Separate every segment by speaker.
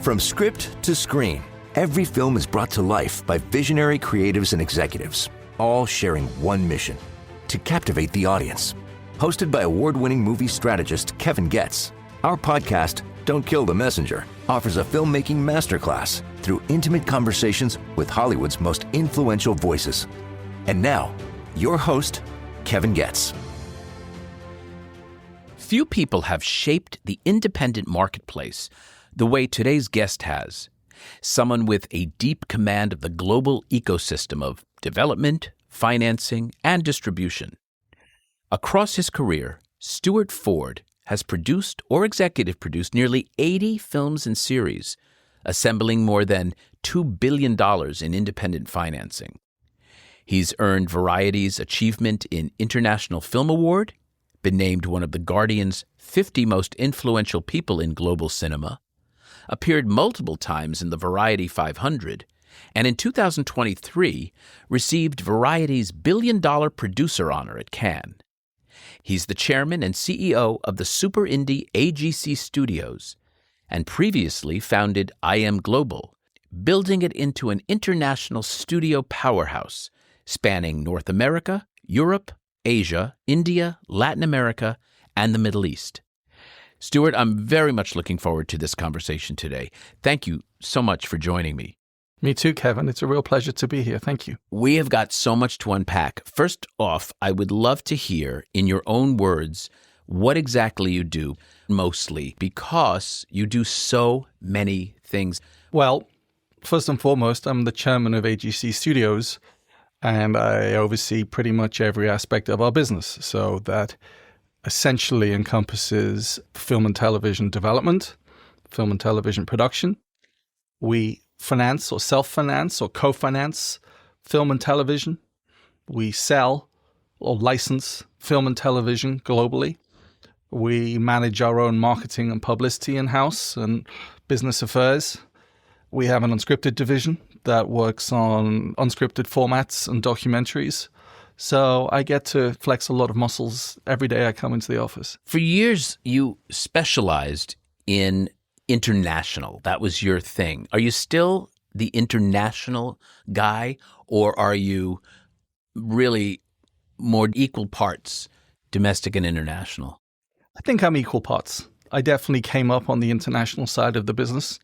Speaker 1: From script to screen, every film is brought to life by visionary creatives and executives, all sharing one mission: to captivate the audience. Hosted by award-winning movie strategist Kevin Goetz, our podcast, Don't Kill the Messenger, offers a filmmaking masterclass through intimate conversations with Hollywood's most influential voices. And now, your host, Kevin Goetz.
Speaker 2: Few people have shaped the independent marketplace the way today's guest has. Someone with a deep command of the global ecosystem of development, financing, and distribution. Across his career, Stuart Ford has produced or executive produced nearly 80 films and series, assembling more than $2 billion in independent financing. He's earned Variety's Achievement in International Film Award, been named one of The Guardian's 50 most influential people in global cinema, appeared multiple times in the Variety 500, and in 2023 received Variety's billion-dollar producer honor at Cannes. He's the chairman and CEO of the super indie AGC Studios, and previously founded IM Global, building it into an international studio powerhouse spanning North America, Europe, Asia, India, Latin America, and the Middle East. Stuart, I'm very much looking forward to this conversation today. Thank you so much for joining me.
Speaker 3: Me too, Kevin. It's a real pleasure to be here. Thank you.
Speaker 2: We have got so much to unpack. First off, I would love to hear, in your own words, what exactly you do, mostly, because you do so many things.
Speaker 3: Well, first and foremost, I'm the chairman of AGC Studios, and I oversee pretty much every aspect of our business. So that essentially encompasses film and television development, film and television production. We finance or self-finance or co-finance film and television. We sell or license film and television globally. We manage our own marketing and publicity in-house and business affairs. We have an unscripted division that works on unscripted formats and documentaries. So I get to flex a lot of muscles every day I come into the office.
Speaker 2: For years, you specialized in international. That was your thing. Are you still the international guy, or are you really more equal parts domestic and international?
Speaker 3: I think I'm equal parts. I definitely came up on the international side of the business.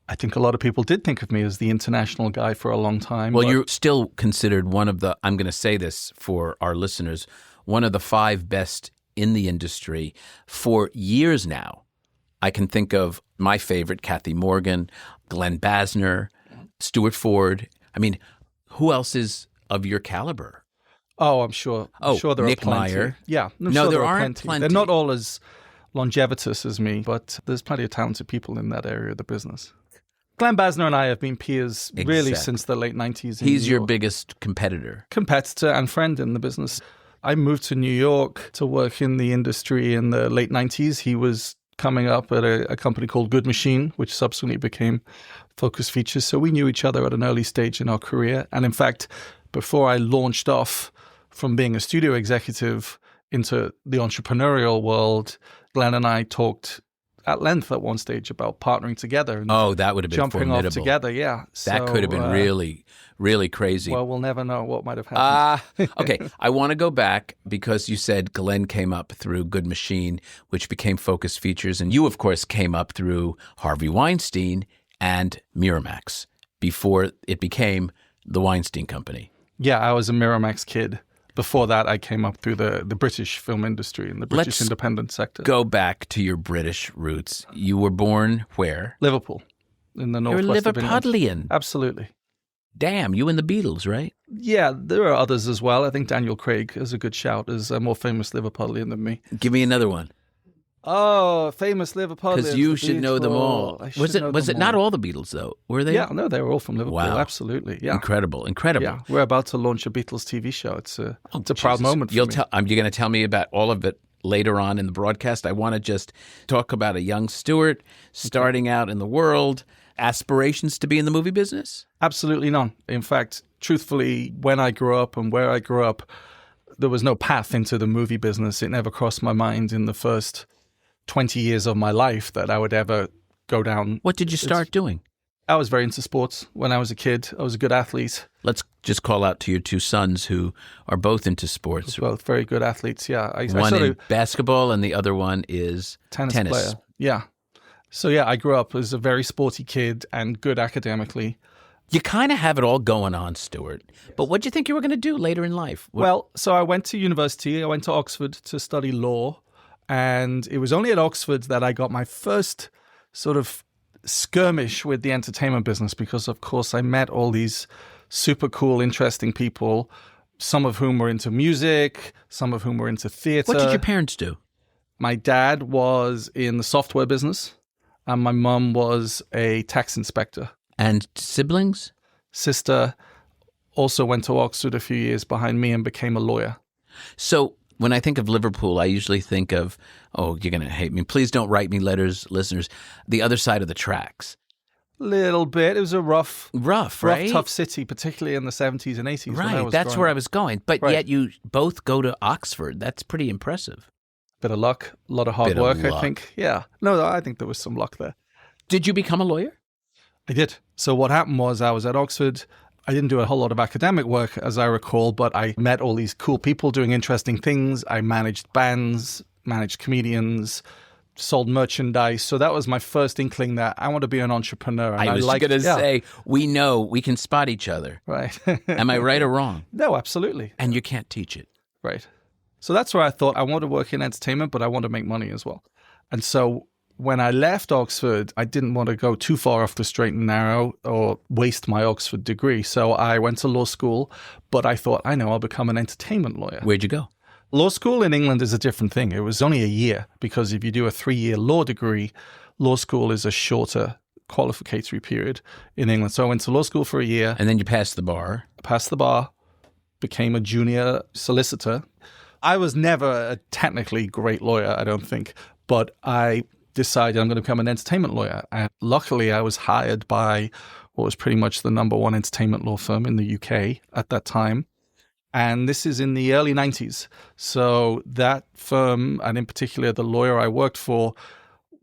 Speaker 3: I think a lot of people did think of me as the international guy for a long time.
Speaker 2: Well, you're still considered one of the, I'm going to say this for our listeners, one of the 5 best in the industry for years now. I can think of my favorite, Kathy Morgan, Glenn Basner, Stuart Ford. I mean, who else is of your caliber?
Speaker 3: Oh, I'm sure. I'm sure there
Speaker 2: Nick
Speaker 3: are plenty.
Speaker 2: Meyer.
Speaker 3: Yeah.
Speaker 2: There aren't plenty.
Speaker 3: They're not all as longevitous as me, but there's plenty of talented people in that area of the business. Glenn Basner and I have been peers really since the late 90s.
Speaker 2: He's your biggest competitor.
Speaker 3: Competitor and friend in the business. I moved to New York to work in the industry in the late 90s. He was coming up at a company called Good Machine, which subsequently became Focus Features. So we knew each other at an early stage in our career. And in fact, before I launched off from being a studio executive into the entrepreneurial world, Glenn and I talked at length at one stage about partnering together. And
Speaker 2: that would have been
Speaker 3: jumping
Speaker 2: formidable.
Speaker 3: Off together, yeah.
Speaker 2: That could have been really, really crazy.
Speaker 3: Well, we'll never know what might have happened.
Speaker 2: Okay, I want to go back because you said Glenn came up through Good Machine, which became Focus Features, and you, of course, came up through Harvey Weinstein and Miramax before it became the Weinstein Company.
Speaker 3: Yeah, I was a Miramax kid. Before that, I came up through the British film industry and the British independent sector.
Speaker 2: Go back to your British roots. You were born where?
Speaker 3: Liverpool, in the northwest of England.
Speaker 2: You're Liverpudlian.
Speaker 3: Absolutely.
Speaker 2: Damn, you and the Beatles, right?
Speaker 3: Yeah, there are others as well. I think Daniel Craig is a good shout, is a more famous Liverpudlian than me.
Speaker 2: Give me another one.
Speaker 3: Oh, famous Liverpudlians.
Speaker 2: Because you should know them all. Was it not all the Beatles, though? Were they?
Speaker 3: Yeah, no, they were all from Liverpool.
Speaker 2: Wow.
Speaker 3: Absolutely. Yeah.
Speaker 2: Incredible.
Speaker 3: Yeah, we're about to launch a Beatles TV show. It's a proud moment for me.
Speaker 2: You're going to tell me about all of it later on in the broadcast. I want to just talk about a young Stuart starting out in the world. Aspirations to be in the movie business?
Speaker 3: Absolutely none. In fact, truthfully, when I grew up and where I grew up, there was no path into the movie business. It never crossed my mind in the first 20 years of my life that I would ever go down.
Speaker 2: What did you start doing?
Speaker 3: I was very into sports when I was a kid. I was a good athlete.
Speaker 2: Let's just call out to your two sons who are both into sports.
Speaker 3: Both very good athletes, yeah.
Speaker 2: One in basketball and the other one is tennis.
Speaker 3: Player. Yeah. So yeah, I grew up as a very sporty kid and good academically.
Speaker 2: You kind of have it all going on, Stuart. But what did you think you were going to do later in life?
Speaker 3: Well, so I went to university. I went to Oxford to study law. And it was only at Oxford that I got my first sort of skirmish with the entertainment business because, of course, I met all these super cool, interesting people, some of whom were into music, some of whom were into theater.
Speaker 2: What did your parents do?
Speaker 3: My dad was in the software business, and my mum was a tax inspector.
Speaker 2: And siblings?
Speaker 3: Sister also went to Oxford a few years behind me and became a lawyer.
Speaker 2: So when I think of Liverpool, I usually think of, oh, you're going to hate me. Please don't write me letters, listeners. The other side of the tracks.
Speaker 3: Little bit. It was a rough,
Speaker 2: right?
Speaker 3: tough city, particularly in the 70s and 80s.
Speaker 2: Right, that's where I was going. But yet you both go to Oxford. That's pretty impressive.
Speaker 3: Bit of luck, a lot of hard work, I think. Yeah. No, I think there was some luck there.
Speaker 2: Did you become a lawyer?
Speaker 3: I did. So what happened was I was at Oxford. I didn't do a whole lot of academic work, as I recall, but I met all these cool people doing interesting things. I managed bands, managed comedians, sold merchandise. So that was my first inkling that I want to be an entrepreneur. And
Speaker 2: I was going to say, we know we can spot each other.
Speaker 3: Right.
Speaker 2: Am I right or wrong?
Speaker 3: No, absolutely.
Speaker 2: And you can't teach it.
Speaker 3: Right. So that's where I thought I want to work in entertainment, but I want to make money as well. And so when I left Oxford, I didn't want to go too far off the straight and narrow or waste my Oxford degree. So I went to law school, but I thought, I know, I'll become an entertainment lawyer.
Speaker 2: Where'd you go?
Speaker 3: Law school in England is a different thing. It was only a year because if you do a 3-year law degree, law school is a shorter qualificatory period in England. So I went to law school for a year.
Speaker 2: And then you passed the bar.
Speaker 3: Passed the bar, became a junior solicitor. I was never a technically great lawyer, I don't think, but I decided I'm going to become an entertainment lawyer. And luckily, I was hired by what was pretty much the number one entertainment law firm in the UK at that time. And this is in the early 90s. So that firm, and in particular the lawyer I worked for,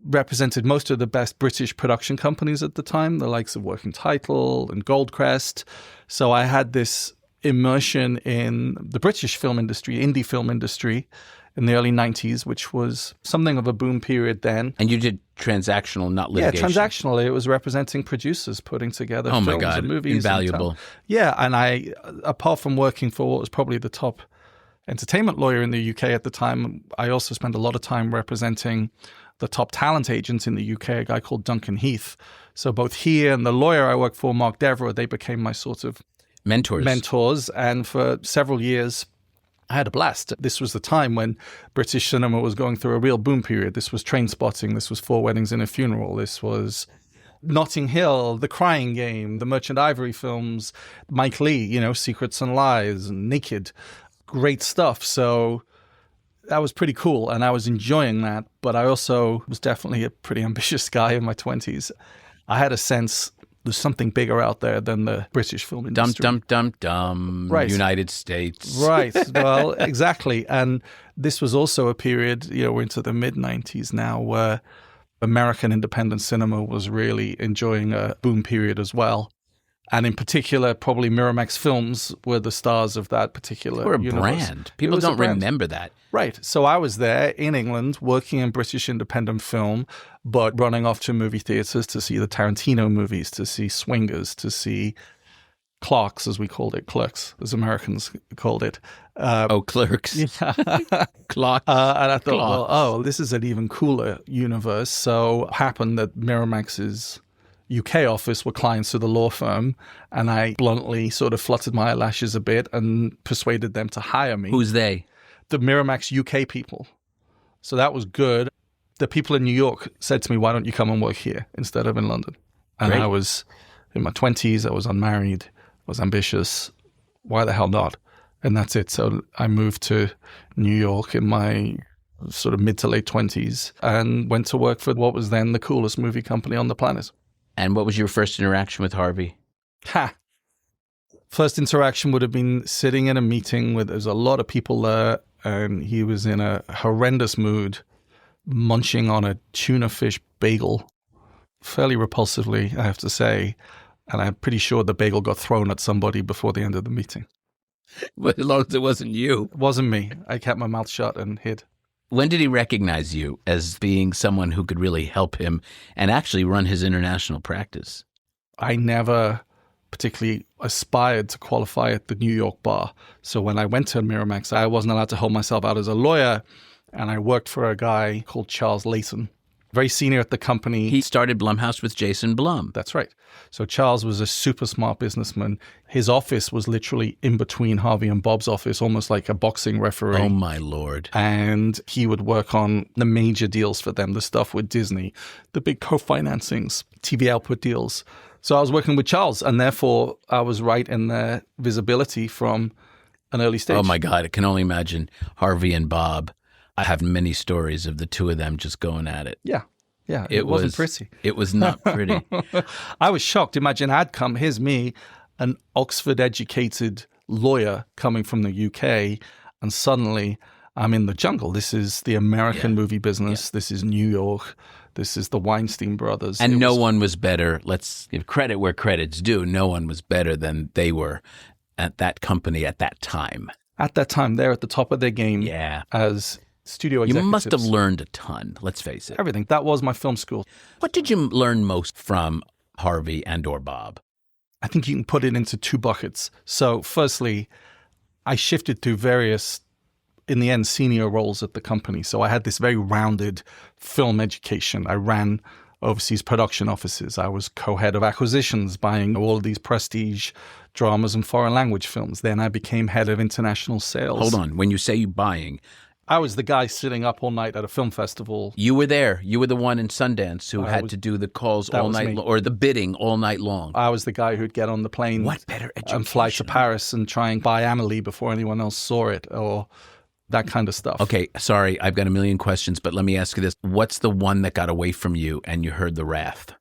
Speaker 3: represented most of the best British production companies at the time, the likes of Working Title and Goldcrest. So I had this immersion in the British film industry, indie film industry in the early 90s, which was something of a boom period then.
Speaker 2: And you did transactional, not litigation.
Speaker 3: Yeah, transactionally. It was representing producers putting together films and movies.
Speaker 2: Invaluable.
Speaker 3: Yeah, and I, apart from working for what was probably the top entertainment lawyer in the UK at the time, I also spent a lot of time representing the top talent agents in the UK, a guy called Duncan Heath. So both he and the lawyer I worked for, Mark Devereux, they became my sort of mentors. And for several years, I had a blast. This was the time when British cinema was going through a real boom period. This was Trainspotting. This was Four Weddings and a Funeral. This was Notting Hill, The Crying Game, the Merchant Ivory films, Mike Leigh, Secrets and Lies, and Naked. Great stuff. So that was pretty cool, and I was enjoying that. But I also was definitely a pretty ambitious guy in my 20s. I had a sense there's something bigger out there than the British film industry.
Speaker 2: Right. United States.
Speaker 3: Right. Well, exactly. And this was also a period, we're into the mid-90s now, where American independent cinema was really enjoying a boom period as well. And in particular, probably Miramax Films were the stars of that particular universe.
Speaker 2: Brand. People don't remember that.
Speaker 3: Right. So I was there in England working in British independent film, but running off to movie theaters to see the Tarantino movies, to see Swingers, to see Clerks, as we called it, Clerks, as Americans called it.
Speaker 2: Clerks.
Speaker 3: Yeah.
Speaker 2: Clerks.
Speaker 3: And I thought, this is an even cooler universe. So it happened that Miramax's UK office were clients of the law firm, and I bluntly sort of fluttered my eyelashes a bit and persuaded them to hire me.
Speaker 2: Who's they?
Speaker 3: The Miramax UK people. So that was good. The people in New York said to me, why don't you come and work here instead of in London? And
Speaker 2: Great.
Speaker 3: I was in my 20s, I was unmarried, I was ambitious. Why the hell not? And that's it. So I moved to New York in my sort of mid to late 20s and went to work for what was then the coolest movie company on the planet.
Speaker 2: And what was your first interaction with Harvey?
Speaker 3: First interaction would have been sitting in a meeting with, there's a lot of people there, and he was in a horrendous mood, munching on a tuna fish bagel fairly repulsively, I have to say. And I'm pretty sure the bagel got thrown at somebody before the end of the meeting.
Speaker 2: But as long as it wasn't you.
Speaker 3: It wasn't me. I kept my mouth shut and hid.
Speaker 2: When did he recognize you as being someone who could really help him and actually run his international practice?
Speaker 3: I never particularly aspired to qualify at the New York bar. So when I went to Miramax, I wasn't allowed to hold myself out as a lawyer. And I worked for a guy called Charles Layton, very senior at the company.
Speaker 2: He started Blumhouse with Jason Blum.
Speaker 3: That's right. So Charles was a super smart businessman. His office was literally in between Harvey and Bob's office, almost like a boxing referee.
Speaker 2: Oh, my Lord.
Speaker 3: And he would work on the major deals for them, the stuff with Disney, the big co-financings, TV output deals. So I was working with Charles, and therefore I was right in their visibility from an early stage.
Speaker 2: Oh, my God. I can only imagine Harvey and Bob. I have many stories of the two of them just going at it.
Speaker 3: Yeah. Yeah, it wasn't pretty.
Speaker 2: It was not pretty.
Speaker 3: I was shocked. Imagine here's me, an Oxford-educated lawyer coming from the UK, and suddenly I'm in the jungle. This is the American movie business. Yeah. This is New York. This is the Weinstein brothers.
Speaker 2: And no one was better. Let's give credit where credit's due. No one was better than they were at that company at that time.
Speaker 3: At that time, they're at the top of their game as studio executives.
Speaker 2: You must have learned a ton, let's face it.
Speaker 3: Everything. That was my film school.
Speaker 2: What did you learn most from Harvey and or Bob?
Speaker 3: I think you can put it into two buckets. So firstly, I shifted through various, in the end, senior roles at the company. So I had this very rounded film education. I ran overseas production offices. I was co-head of acquisitions, buying all of these prestige dramas and foreign language films. Then I became head of international sales.
Speaker 2: Hold on. When you say you buying,
Speaker 3: I was the guy sitting up all night at a film festival.
Speaker 2: You were there. You were the one in Sundance who had to do the calls all night or the bidding all night long.
Speaker 3: I was the guy who'd get on the plane
Speaker 2: what better education?
Speaker 3: And fly to Paris and try and buy Amelie before anyone else saw it, or that kind of stuff.
Speaker 2: Okay, sorry, I've got a million questions, but let me ask you this. What's the one that got away from you and you heard the wrath?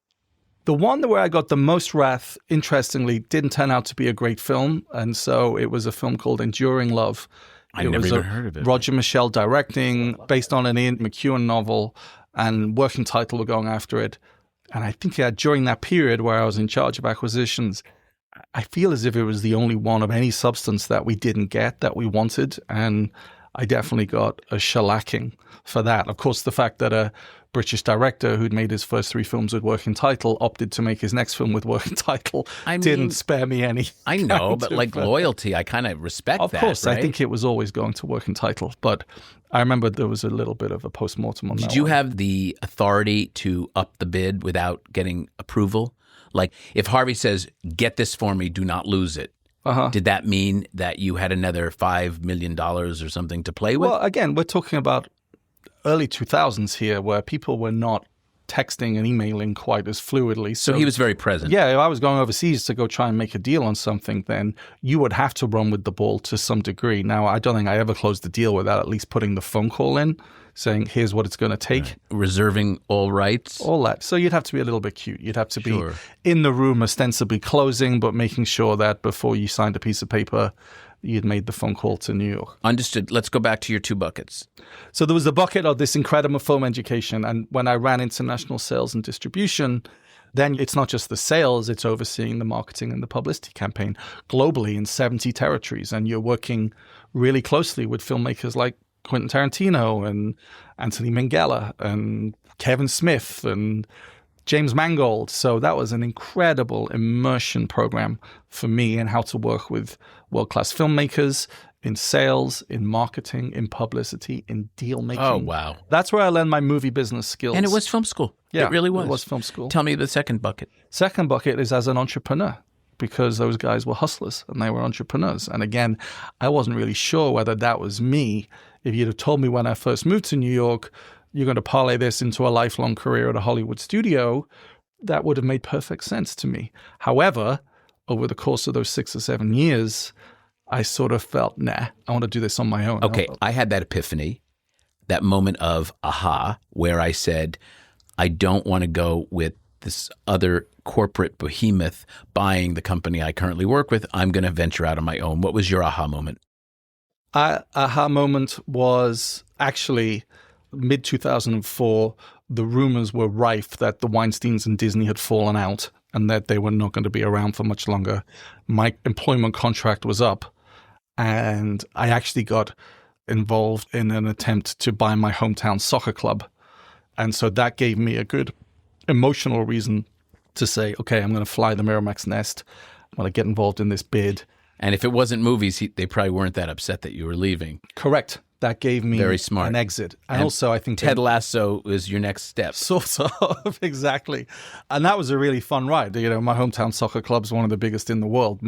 Speaker 3: The one where I got the most wrath, interestingly, didn't turn out to be a great film, and so it was a film called Enduring Love.
Speaker 2: I never even heard of it.
Speaker 3: Roger Michell directing, based on an Ian McEwan novel, and working title were going after it. And I think during that period where I was in charge of acquisitions, I feel as if it was the only one of any substance that we didn't get that we wanted. And I definitely got a shellacking for that. Of course, the fact that a British director who'd made his first 3 films with working title opted to make his next film with working title didn't spare me any.
Speaker 2: I know, but like loyalty, I kind of respect that.
Speaker 3: Of course,
Speaker 2: right?
Speaker 3: I think it was always going to working title. But I remember there was a little bit of a postmortem on that.
Speaker 2: Did you have the authority to up the bid without getting approval? Like if Harvey says, get this for me, do not lose it. Did that mean that you had another $5 million or something to play with?
Speaker 3: Well, again, we're talking about early 2000s here where people were not texting and emailing quite as fluidly.
Speaker 2: So he was very present.
Speaker 3: Yeah, if I was going overseas to go try and make a deal on something, then you would have to run with the ball to some degree. Now, I don't think I ever closed the deal without at least putting the phone call in, saying, here's what it's going to take.
Speaker 2: Right. Reserving all rights.
Speaker 3: All that. So you'd have to be a little bit cute. You'd have to be in the room ostensibly closing, but making sure that before you signed a piece of paper, you'd made the phone call to New York.
Speaker 2: Understood. Let's go back to your 2 buckets.
Speaker 3: So there was the bucket of this incredible film education. And when I ran international sales and distribution, then it's not just the sales, it's overseeing the marketing and the publicity campaign globally in 70 territories. And you're working really closely with filmmakers like Quentin Tarantino and Anthony Minghella and Kevin Smith and James Mangold. So that was an incredible immersion program for me in how to work with world-class filmmakers in sales, in marketing, in publicity, in deal making.
Speaker 2: Oh, wow.
Speaker 3: That's where I learned my movie business skills.
Speaker 2: And it was film school.
Speaker 3: Yeah,
Speaker 2: it really was.
Speaker 3: It was film school.
Speaker 2: Tell me the second bucket.
Speaker 3: Second bucket is as an entrepreneur, because those guys were hustlers and they were entrepreneurs. And again, I wasn't really sure whether that was me. If you'd have told me when I first moved to New York, you're going to parlay this into a lifelong career at a Hollywood studio, that would have made perfect sense to me. However, over the course of those 6 or 7 years, I sort of felt, nah, I want to do this on my own.
Speaker 2: Okay, I had that epiphany, that moment of aha, where I said, I don't want to go with this other corporate behemoth buying the company I currently work with. I'm going to venture out on my own. What was your aha moment?
Speaker 3: Aha moment was actually mid-2004 the rumors were rife that the Weinsteins and Disney had fallen out and that they were not going to be around for much longer. My employment contract was up, and I actually got involved in an attempt to buy my hometown soccer club. And so that gave me a good emotional reason to say, okay, I'm going to fly the Miramax nest. I'm going to get involved in this bid.
Speaker 2: And if it wasn't movies, they probably weren't that upset that you were leaving.
Speaker 3: Correct. That gave me
Speaker 2: Very smart.
Speaker 3: an exit. And also, I think
Speaker 2: Ted Lasso is your next step.
Speaker 3: Sort of, exactly. And that was a really fun ride. You know, my hometown soccer club is one of the biggest in the world.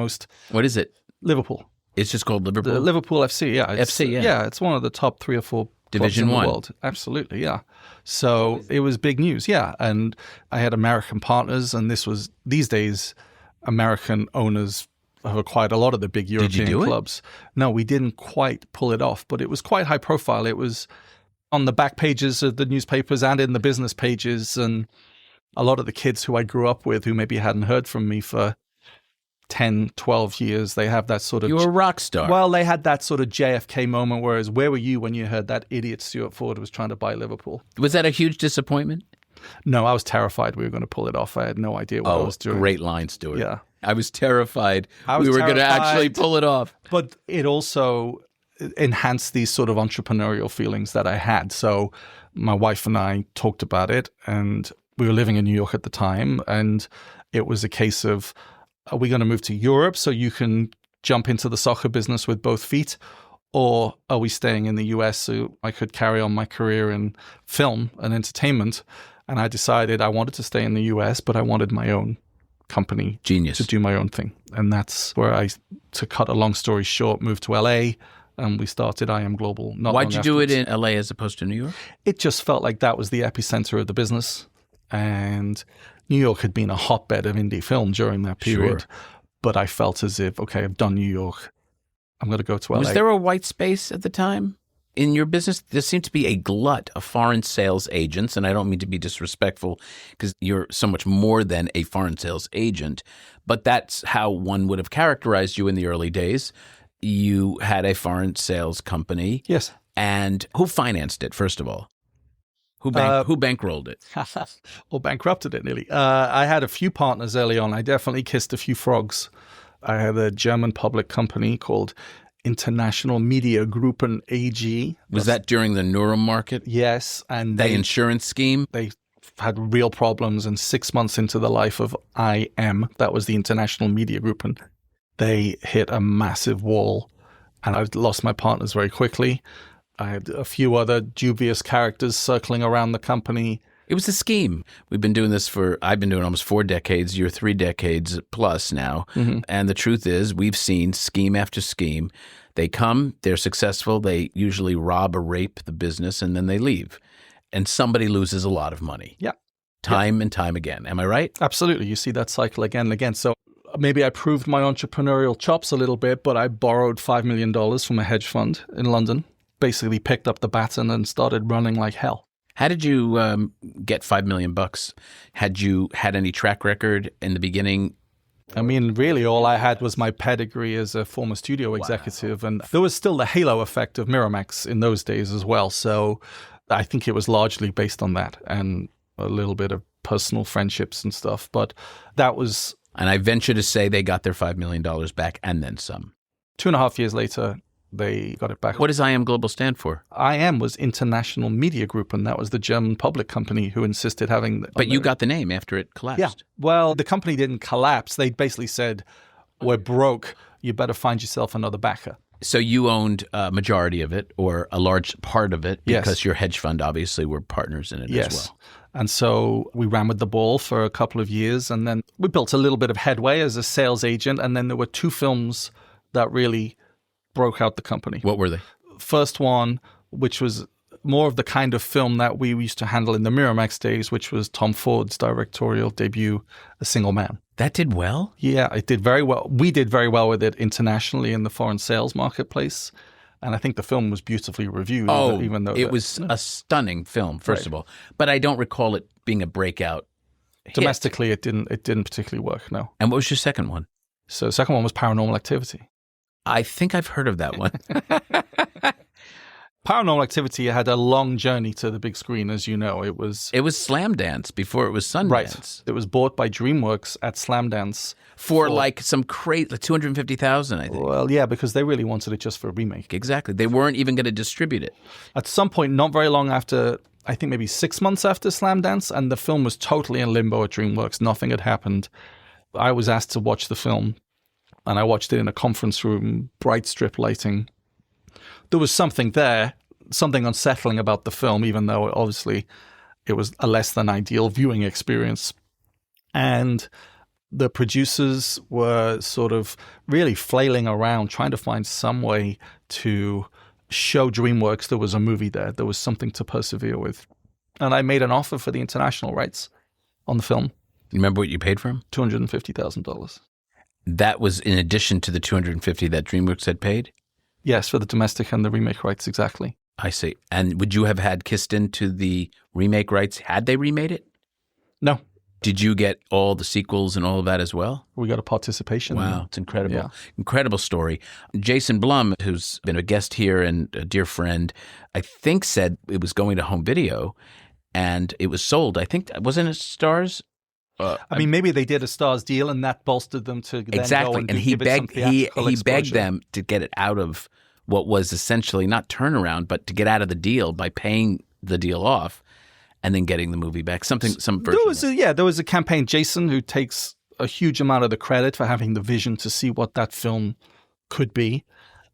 Speaker 2: What is it?
Speaker 3: Liverpool.
Speaker 2: It's just called Liverpool?
Speaker 3: The Liverpool FC, yeah.
Speaker 2: FC, yeah.
Speaker 3: Yeah, it's one of the top 3 or 4
Speaker 2: Division
Speaker 3: clubs in
Speaker 2: One.
Speaker 3: the world. Absolutely, yeah. So it was big news, yeah. And I had American partners, and these days, American owners have acquired a lot of the big European
Speaker 2: Did you do
Speaker 3: clubs. No, we didn't quite pull it off, but it was quite high profile. It was on the back pages of the newspapers and in the business pages, and a lot of the kids who I grew up with who maybe hadn't heard from me for 10, 12 years, they have that sort of...
Speaker 2: You were a rock star.
Speaker 3: Well, they had that sort of JFK moment, whereas where were you when you heard that idiot Stuart Ford was trying to buy Liverpool?
Speaker 2: Was that a huge disappointment?
Speaker 3: No, I was terrified we were going to pull it off. I had no idea what I was doing.
Speaker 2: Great line, Stuart.
Speaker 3: Yeah.
Speaker 2: I was terrified we were going to actually pull it off.
Speaker 3: But it also enhanced these sort of entrepreneurial feelings that I had. So my wife and I talked about it, and we were living in New York at the time, and it was a case of, are we going to move to Europe so you can jump into the soccer business with both feet? Or are we staying in the US so I could carry on my career in film and entertainment? And I decided I wanted to stay in the US, but I wanted my own company.
Speaker 2: Genius.
Speaker 3: To do my own thing. And that's where I, to cut a long story short, moved to LA, and we started IM Global.
Speaker 2: Why'd you do it in LA as opposed to New York?
Speaker 3: It just felt like that was the epicenter of the business. And New York had been a hotbed of indie film during that period.
Speaker 2: Sure.
Speaker 3: But I felt as if, okay, I've done New York. I'm going to go to LA.
Speaker 2: Was there a white space at the time in your business? There seemed to be a glut of foreign sales agents, and I don't mean to be disrespectful because you're so much more than a foreign sales agent, but that's how one would have characterized you in the early days. You had a foreign sales company.
Speaker 3: Yes.
Speaker 2: And who financed it, first of all? Who bankrolled it?
Speaker 3: Or bankrupted it, nearly. I had a few partners early on. I definitely kissed a few frogs. I had a German public company called International Media Gruppen AG.
Speaker 2: Was that during the Neuro market?
Speaker 3: Yes. And
Speaker 2: the insurance scheme?
Speaker 3: They had real problems, and 6 months into the life of IM, that was the International Media Gruppen, they hit a massive wall, and I lost my partners very quickly. I had a few other dubious characters circling around the company.
Speaker 2: It was a scheme. I've been doing almost 4 decades. You're 3 decades plus now. Mm-hmm. And the truth is, we've seen scheme after scheme. They come, they're successful. They usually rob or rape the business, and then they leave. And somebody loses a lot of money.
Speaker 3: Yeah.
Speaker 2: Time and time again. Am I right?
Speaker 3: Absolutely. You see that cycle again and again. So maybe I proved my entrepreneurial chops a little bit, but I borrowed $5 million from a hedge fund in London, basically picked up the baton and started running like hell.
Speaker 2: How did you get $5 million? Had you had any track record in the beginning?
Speaker 3: I mean, really, all I had was my pedigree as a former studio executive. Wow. And there was still the halo effect of Miramax in those days as well. So I think it was largely based on that and a little bit of personal friendships and stuff. But that was...
Speaker 2: And I venture to say they got their $5 million back and then some.
Speaker 3: 2.5 years later, they got it back.
Speaker 2: What does IM Global stand for?
Speaker 3: IM was International Media Group, and that was the German public company who insisted having...
Speaker 2: But you got the name after it collapsed.
Speaker 3: Yeah. Well, the company didn't collapse. They basically said, we're broke. You better find yourself another backer.
Speaker 2: So you owned a majority of it or a large part of it because your hedge fund obviously were partners in it as well.
Speaker 3: And so we ran with the ball for a couple of years, and then we built a little bit of headway as a sales agent, and then there were 2 films that really broke out the company.
Speaker 2: What were they?
Speaker 3: First one, which was more of the kind of film that we used to handle in the Miramax days, which was Tom Ford's directorial debut, A Single Man.
Speaker 2: That did well?
Speaker 3: Yeah, it did very well. We did very well with it internationally in the foreign sales marketplace. And I think the film was beautifully reviewed. Even though
Speaker 2: it was a stunning film, first of all. But I don't recall it being a breakout hit.
Speaker 3: Domestically, it didn't particularly work, no.
Speaker 2: And what was your second one?
Speaker 3: So the second one was Paranormal Activity.
Speaker 2: I think I've heard of that one.
Speaker 3: Paranormal Activity had a long journey to the big screen, as you know. It was
Speaker 2: Slamdance before it was Sundance.
Speaker 3: Right. It was bought by DreamWorks at Slamdance.
Speaker 2: For like some crazy, like $250,000, I think.
Speaker 3: Well, yeah, because they really wanted it just for a remake.
Speaker 2: Exactly. They weren't even going to distribute it.
Speaker 3: At some point, not very long after, I think maybe 6 months after Slamdance, and the film was totally in limbo at DreamWorks. Nothing had happened. I was asked to watch the film, and I watched it in a conference room, bright strip lighting. There was something there, something unsettling about the film, even though obviously it was a less than ideal viewing experience. And the producers were sort of really flailing around, trying to find some way to show DreamWorks there was a movie there. There was something to persevere with. And I made an offer for the international rights on the film.
Speaker 2: You remember what you paid for him?
Speaker 3: $250,000.
Speaker 2: That was in addition to the $250,000 that DreamWorks had paid?
Speaker 3: Yes, for the domestic and the remake rights, exactly.
Speaker 2: I see. And would you have had kissed into the remake rights had they remade it?
Speaker 3: No.
Speaker 2: Did you get all the sequels and all of that as well?
Speaker 3: We got a participation.
Speaker 2: Wow, it's incredible.
Speaker 3: Yeah.
Speaker 2: Incredible story. Jason Blum, who's been a guest here and a dear friend, I think said it was going to home video and it was sold. I think, wasn't it Stars?
Speaker 3: I mean, maybe they did a Stars deal and that bolstered them to then
Speaker 2: exactly.
Speaker 3: go and
Speaker 2: he begged
Speaker 3: exposure.
Speaker 2: them to get it out of what was essentially not turnaround, but to get out of the deal by paying the deal off. And then getting the movie back, some version.
Speaker 3: There was a campaign. Jason, who takes a huge amount of the credit for having the vision to see what that film could be,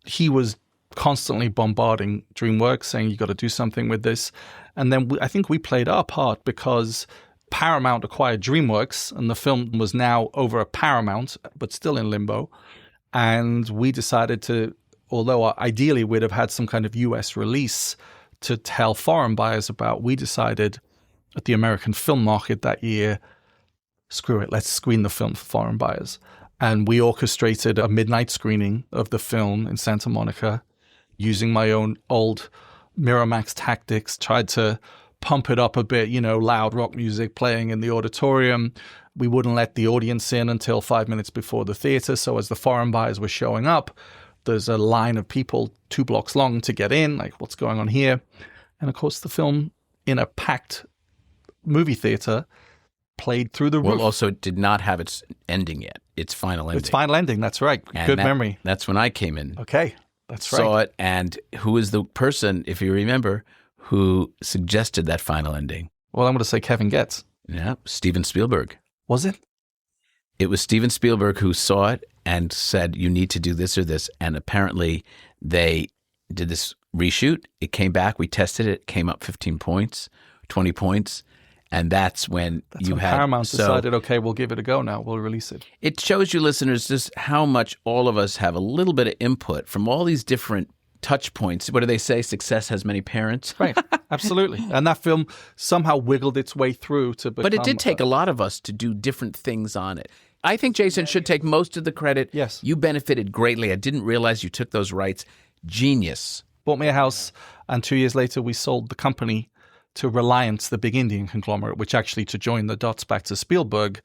Speaker 3: he was constantly bombarding DreamWorks, saying you got to do something with this. And then I think we played our part because Paramount acquired DreamWorks, and the film was now over at Paramount, but still in limbo. And we decided to, although ideally we'd have had some kind of US release to tell foreign buyers about, we decided at the American film market that year, screw it, let's screen the film for foreign buyers. And we orchestrated a midnight screening of the film in Santa Monica using my own old Miramax tactics, tried to pump it up a bit, loud rock music playing in the auditorium. We wouldn't let the audience in until 5 minutes before the theater. So as the foreign buyers were showing up, there's a line of people 2 blocks long to get in, like what's going on here? And of course, the film in a packed movie theater played through the roof.
Speaker 2: Well, also it did not have its ending yet, its final ending.
Speaker 3: Its final ending, that's right.
Speaker 2: And
Speaker 3: Good memory.
Speaker 2: That's when I came in.
Speaker 3: Okay, that's right.
Speaker 2: Saw it, and who was the person, if you remember, who suggested that final ending?
Speaker 3: Well, I'm going to say Kevin Goetz.
Speaker 2: Yeah, Steven Spielberg.
Speaker 3: Was it?
Speaker 2: It was Steven Spielberg who saw it and said, you need to do this or this. And apparently they did this reshoot. It came back. We tested it. It came up 15 points, 20 points. And that's when
Speaker 3: Paramount decided, okay, we'll give it a go now. We'll release it.
Speaker 2: It shows you, listeners, just how much all of us have a little bit of input from all these different touch points. What do they say? Success has many parents.
Speaker 3: Right. Absolutely. And that film somehow wiggled its way through to become...
Speaker 2: But it did take a lot of us to do different things on it. I think Jason should take most of the credit.
Speaker 3: Yes.
Speaker 2: You benefited greatly. I didn't realize you took those rights. Genius.
Speaker 3: Bought me a house, and 2 years later we sold the company to Reliance, the big Indian conglomerate, which actually, to join the dots back to Spielberg,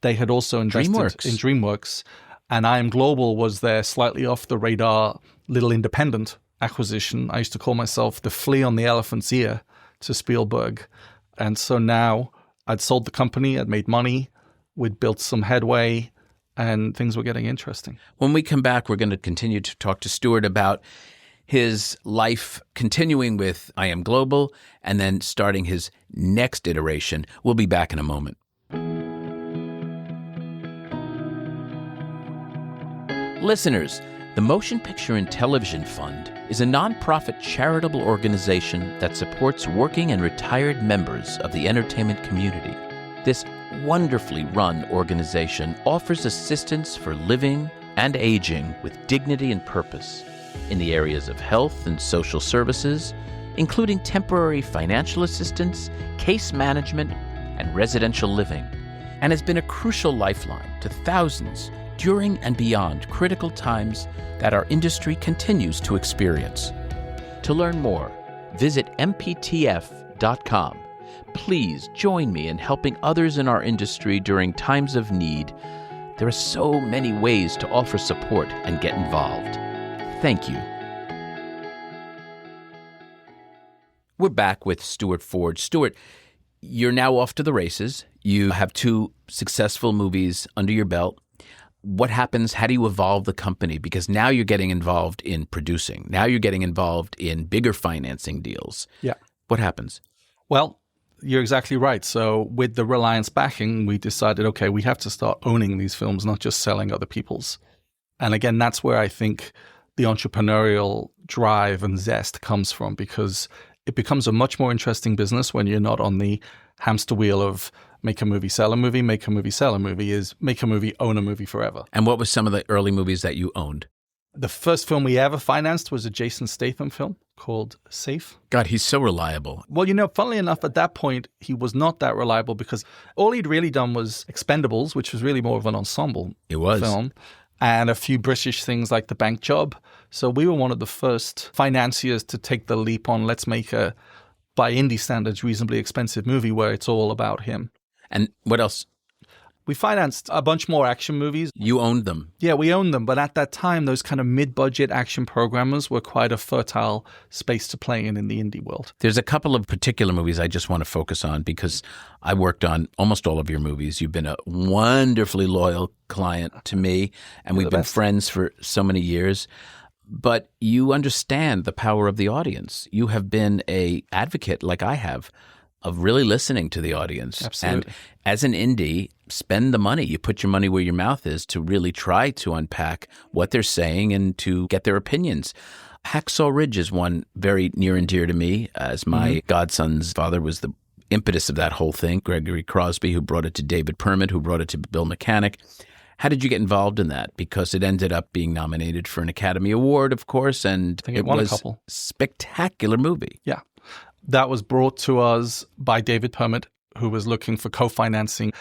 Speaker 3: they had also invested in DreamWorks. And IM Global was their slightly off the radar little independent acquisition. I used to call myself the flea on the elephant's ear to Spielberg. And so now I'd sold the company, I'd made money, we'd built some headway, and things were getting interesting.
Speaker 2: When we come back, we're going to continue to talk to Stuart about his life continuing with IM Global and then starting his next iteration. We'll be back in a moment. Listeners, the Motion Picture and Television Fund is a nonprofit charitable organization that supports working and retired members of the entertainment community. This wonderfully run organization offers assistance for living and aging with dignity and purpose in the areas of health and social services, including temporary financial assistance, case management, and residential living, and has been a crucial lifeline to thousands during and beyond critical times that our industry continues to experience. To learn more, visit mptf.com. Please join me in helping others in our industry during times of need. There are so many ways to offer support and get involved. Thank you. We're back with Stuart Ford. Stuart, you're now off to the races. You have 2 successful movies under your belt. What happens? How do you evolve the company? Because now you're getting involved in producing. Now you're getting involved in bigger financing deals.
Speaker 3: Yeah.
Speaker 2: What happens?
Speaker 3: Well, you're exactly right. So with the Reliance backing, we decided, okay, we have to start owning these films, not just selling other people's. And again, that's where I think the entrepreneurial drive and zest comes from, because it becomes a much more interesting business when you're not on the hamster wheel of make a movie, sell a movie, make a movie, sell a movie, is make a movie, own a movie forever.
Speaker 2: And what were some of the early movies that you owned?
Speaker 3: The first film we ever financed was a Jason Statham film called Safe.
Speaker 2: God, he's so reliable.
Speaker 3: Well, funnily enough, at that point, he was not that reliable because all he'd really done was Expendables, which was really more of an ensemble film, and a few British things like The Bank Job. So we were one of the first financiers to take the leap on let's make a, by indie standards, reasonably expensive movie where it's all about him.
Speaker 2: And what else?
Speaker 3: We financed a bunch more action movies.
Speaker 2: You owned them.
Speaker 3: Yeah, we owned them. But at that time, those kind of mid-budget action programmers were quite a fertile space to play in the indie world.
Speaker 2: There's a couple of particular movies I just want to focus on because I worked on almost all of your movies. You've been a wonderfully loyal client to me, and we've been friends for so many years. But you understand the power of the audience. You have been an advocate, like I have, of really listening to the audience.
Speaker 3: Absolutely.
Speaker 2: And as an indie, spend the money. You put your money where your mouth is to really try to unpack what they're saying and to get their opinions. Hacksaw Ridge is one very near and dear to me, as my godson's father was the impetus of that whole thing. Gregory Crosby, who brought it to David Permit, who brought it to Bill Mechanic. How did you get involved in that? Because it ended up being nominated for an Academy Award, of course, and
Speaker 3: I think it won
Speaker 2: was
Speaker 3: a couple.
Speaker 2: Spectacular movie.
Speaker 3: Yeah. That was brought to us by David Permit, who was looking for co-financing.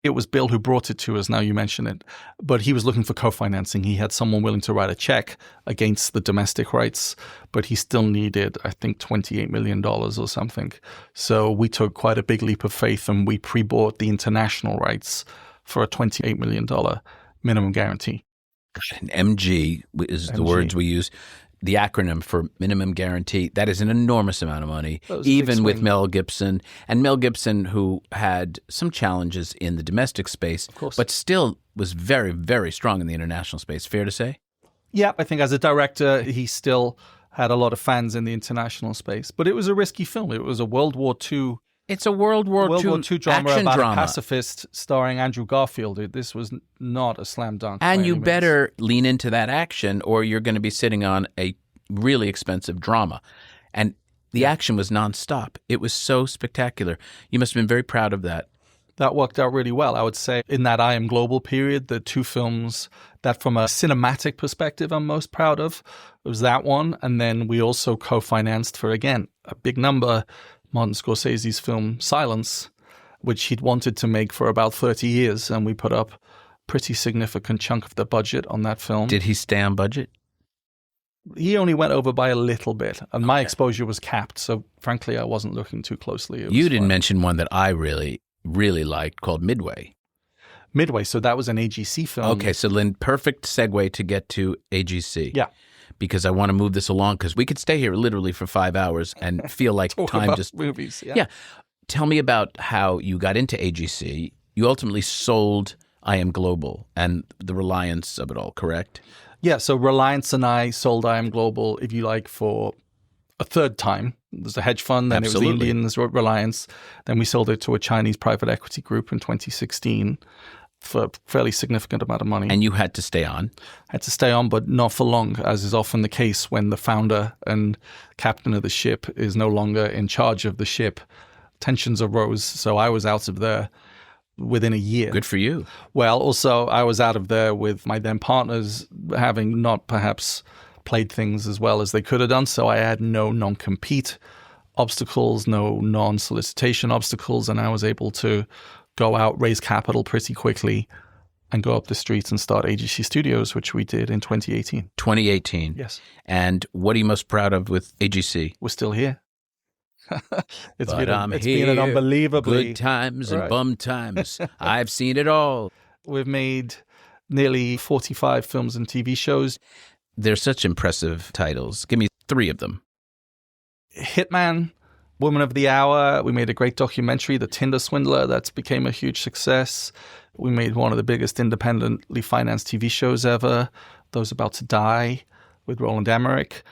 Speaker 3: It was Bill who brought it to us, now you mention it. But he was looking for co-financing. He had someone willing to write a check against the domestic rights, but he still needed, I think, $28 million or something. So we took quite a big leap of faith and we pre-bought the international rights for a $28 million minimum guarantee.
Speaker 2: And MG is the words we use. The acronym for minimum guarantee, that is an enormous amount of money, even with Mel Gibson. And Mel Gibson, who had some challenges in the domestic space, but still was very, very strong in the international space. Fair to say?
Speaker 3: Yeah, I think as a director, he still had a lot of fans in the international space. But it was a risky film. It was a World War II.
Speaker 2: It's a World War II
Speaker 3: drama
Speaker 2: action
Speaker 3: about
Speaker 2: drama.
Speaker 3: A pacifist starring Andrew Garfield. This was not a slam dunk.
Speaker 2: And you better lean into that action or you're going to be sitting on a really expensive drama. And the action was nonstop. It was so spectacular. You must have been very proud of that.
Speaker 3: That worked out really well. I would say in that I Am Global period, the 2 films that from a cinematic perspective I'm most proud of was that one. And then we also co-financed for, again, a big number, Martin Scorsese's film Silence, which he'd wanted to make for about 30 years. And we put up a pretty significant chunk of the budget on that film.
Speaker 2: Did he stay on budget?
Speaker 3: He only went over by a little bit, and my exposure was capped. So frankly, I wasn't looking too closely.
Speaker 2: You didn't mention one that I really, really liked called Midway.
Speaker 3: Midway, so that was an AGC film.
Speaker 2: Okay, so then perfect segue to get to AGC.
Speaker 3: Yeah.
Speaker 2: Because I want to move this along because we could stay here literally for 5 hours and feel like time just...
Speaker 3: movies,
Speaker 2: yeah. Tell me about how you got into AGC. You ultimately sold I Am Global and the reliance of it all, correct?
Speaker 3: Yeah, so Reliance and I sold I Am Global, if you like, for a third time. There's a hedge fund, then
Speaker 2: Absolutely.
Speaker 3: It was the Indians, Reliance. Then we sold it to a Chinese private equity group in 2016 for a fairly significant amount of money.
Speaker 2: And you had to stay on?
Speaker 3: I had to stay on, but not for long, as is often the case when the founder and captain of the ship is no longer in charge of the ship. Tensions arose, so I was out of there within a year.
Speaker 2: Good for you.
Speaker 3: Well, also, I was out of there with my then partners having not perhaps played things as well as they could have done. So I had no non-compete obstacles, no non-solicitation obstacles, and I was able to go out, raise capital pretty quickly, and go up the streets and start AGC Studios, which we did in 2018.
Speaker 2: 2018.
Speaker 3: Yes.
Speaker 2: And what are you most proud of with AGC?
Speaker 3: We're still here. It's been
Speaker 2: here,
Speaker 3: an unbelievably
Speaker 2: good times and bum times. I've seen it all.
Speaker 3: We've made nearly 45 films and TV shows.
Speaker 2: They're such impressive titles. Give me 3 of them.
Speaker 3: Hitman, Woman of the Hour. We made a great documentary, The Tinder Swindler, that's became a huge success. We made one of the biggest independently financed TV shows ever, Those About to Die, with Roland Emmerich.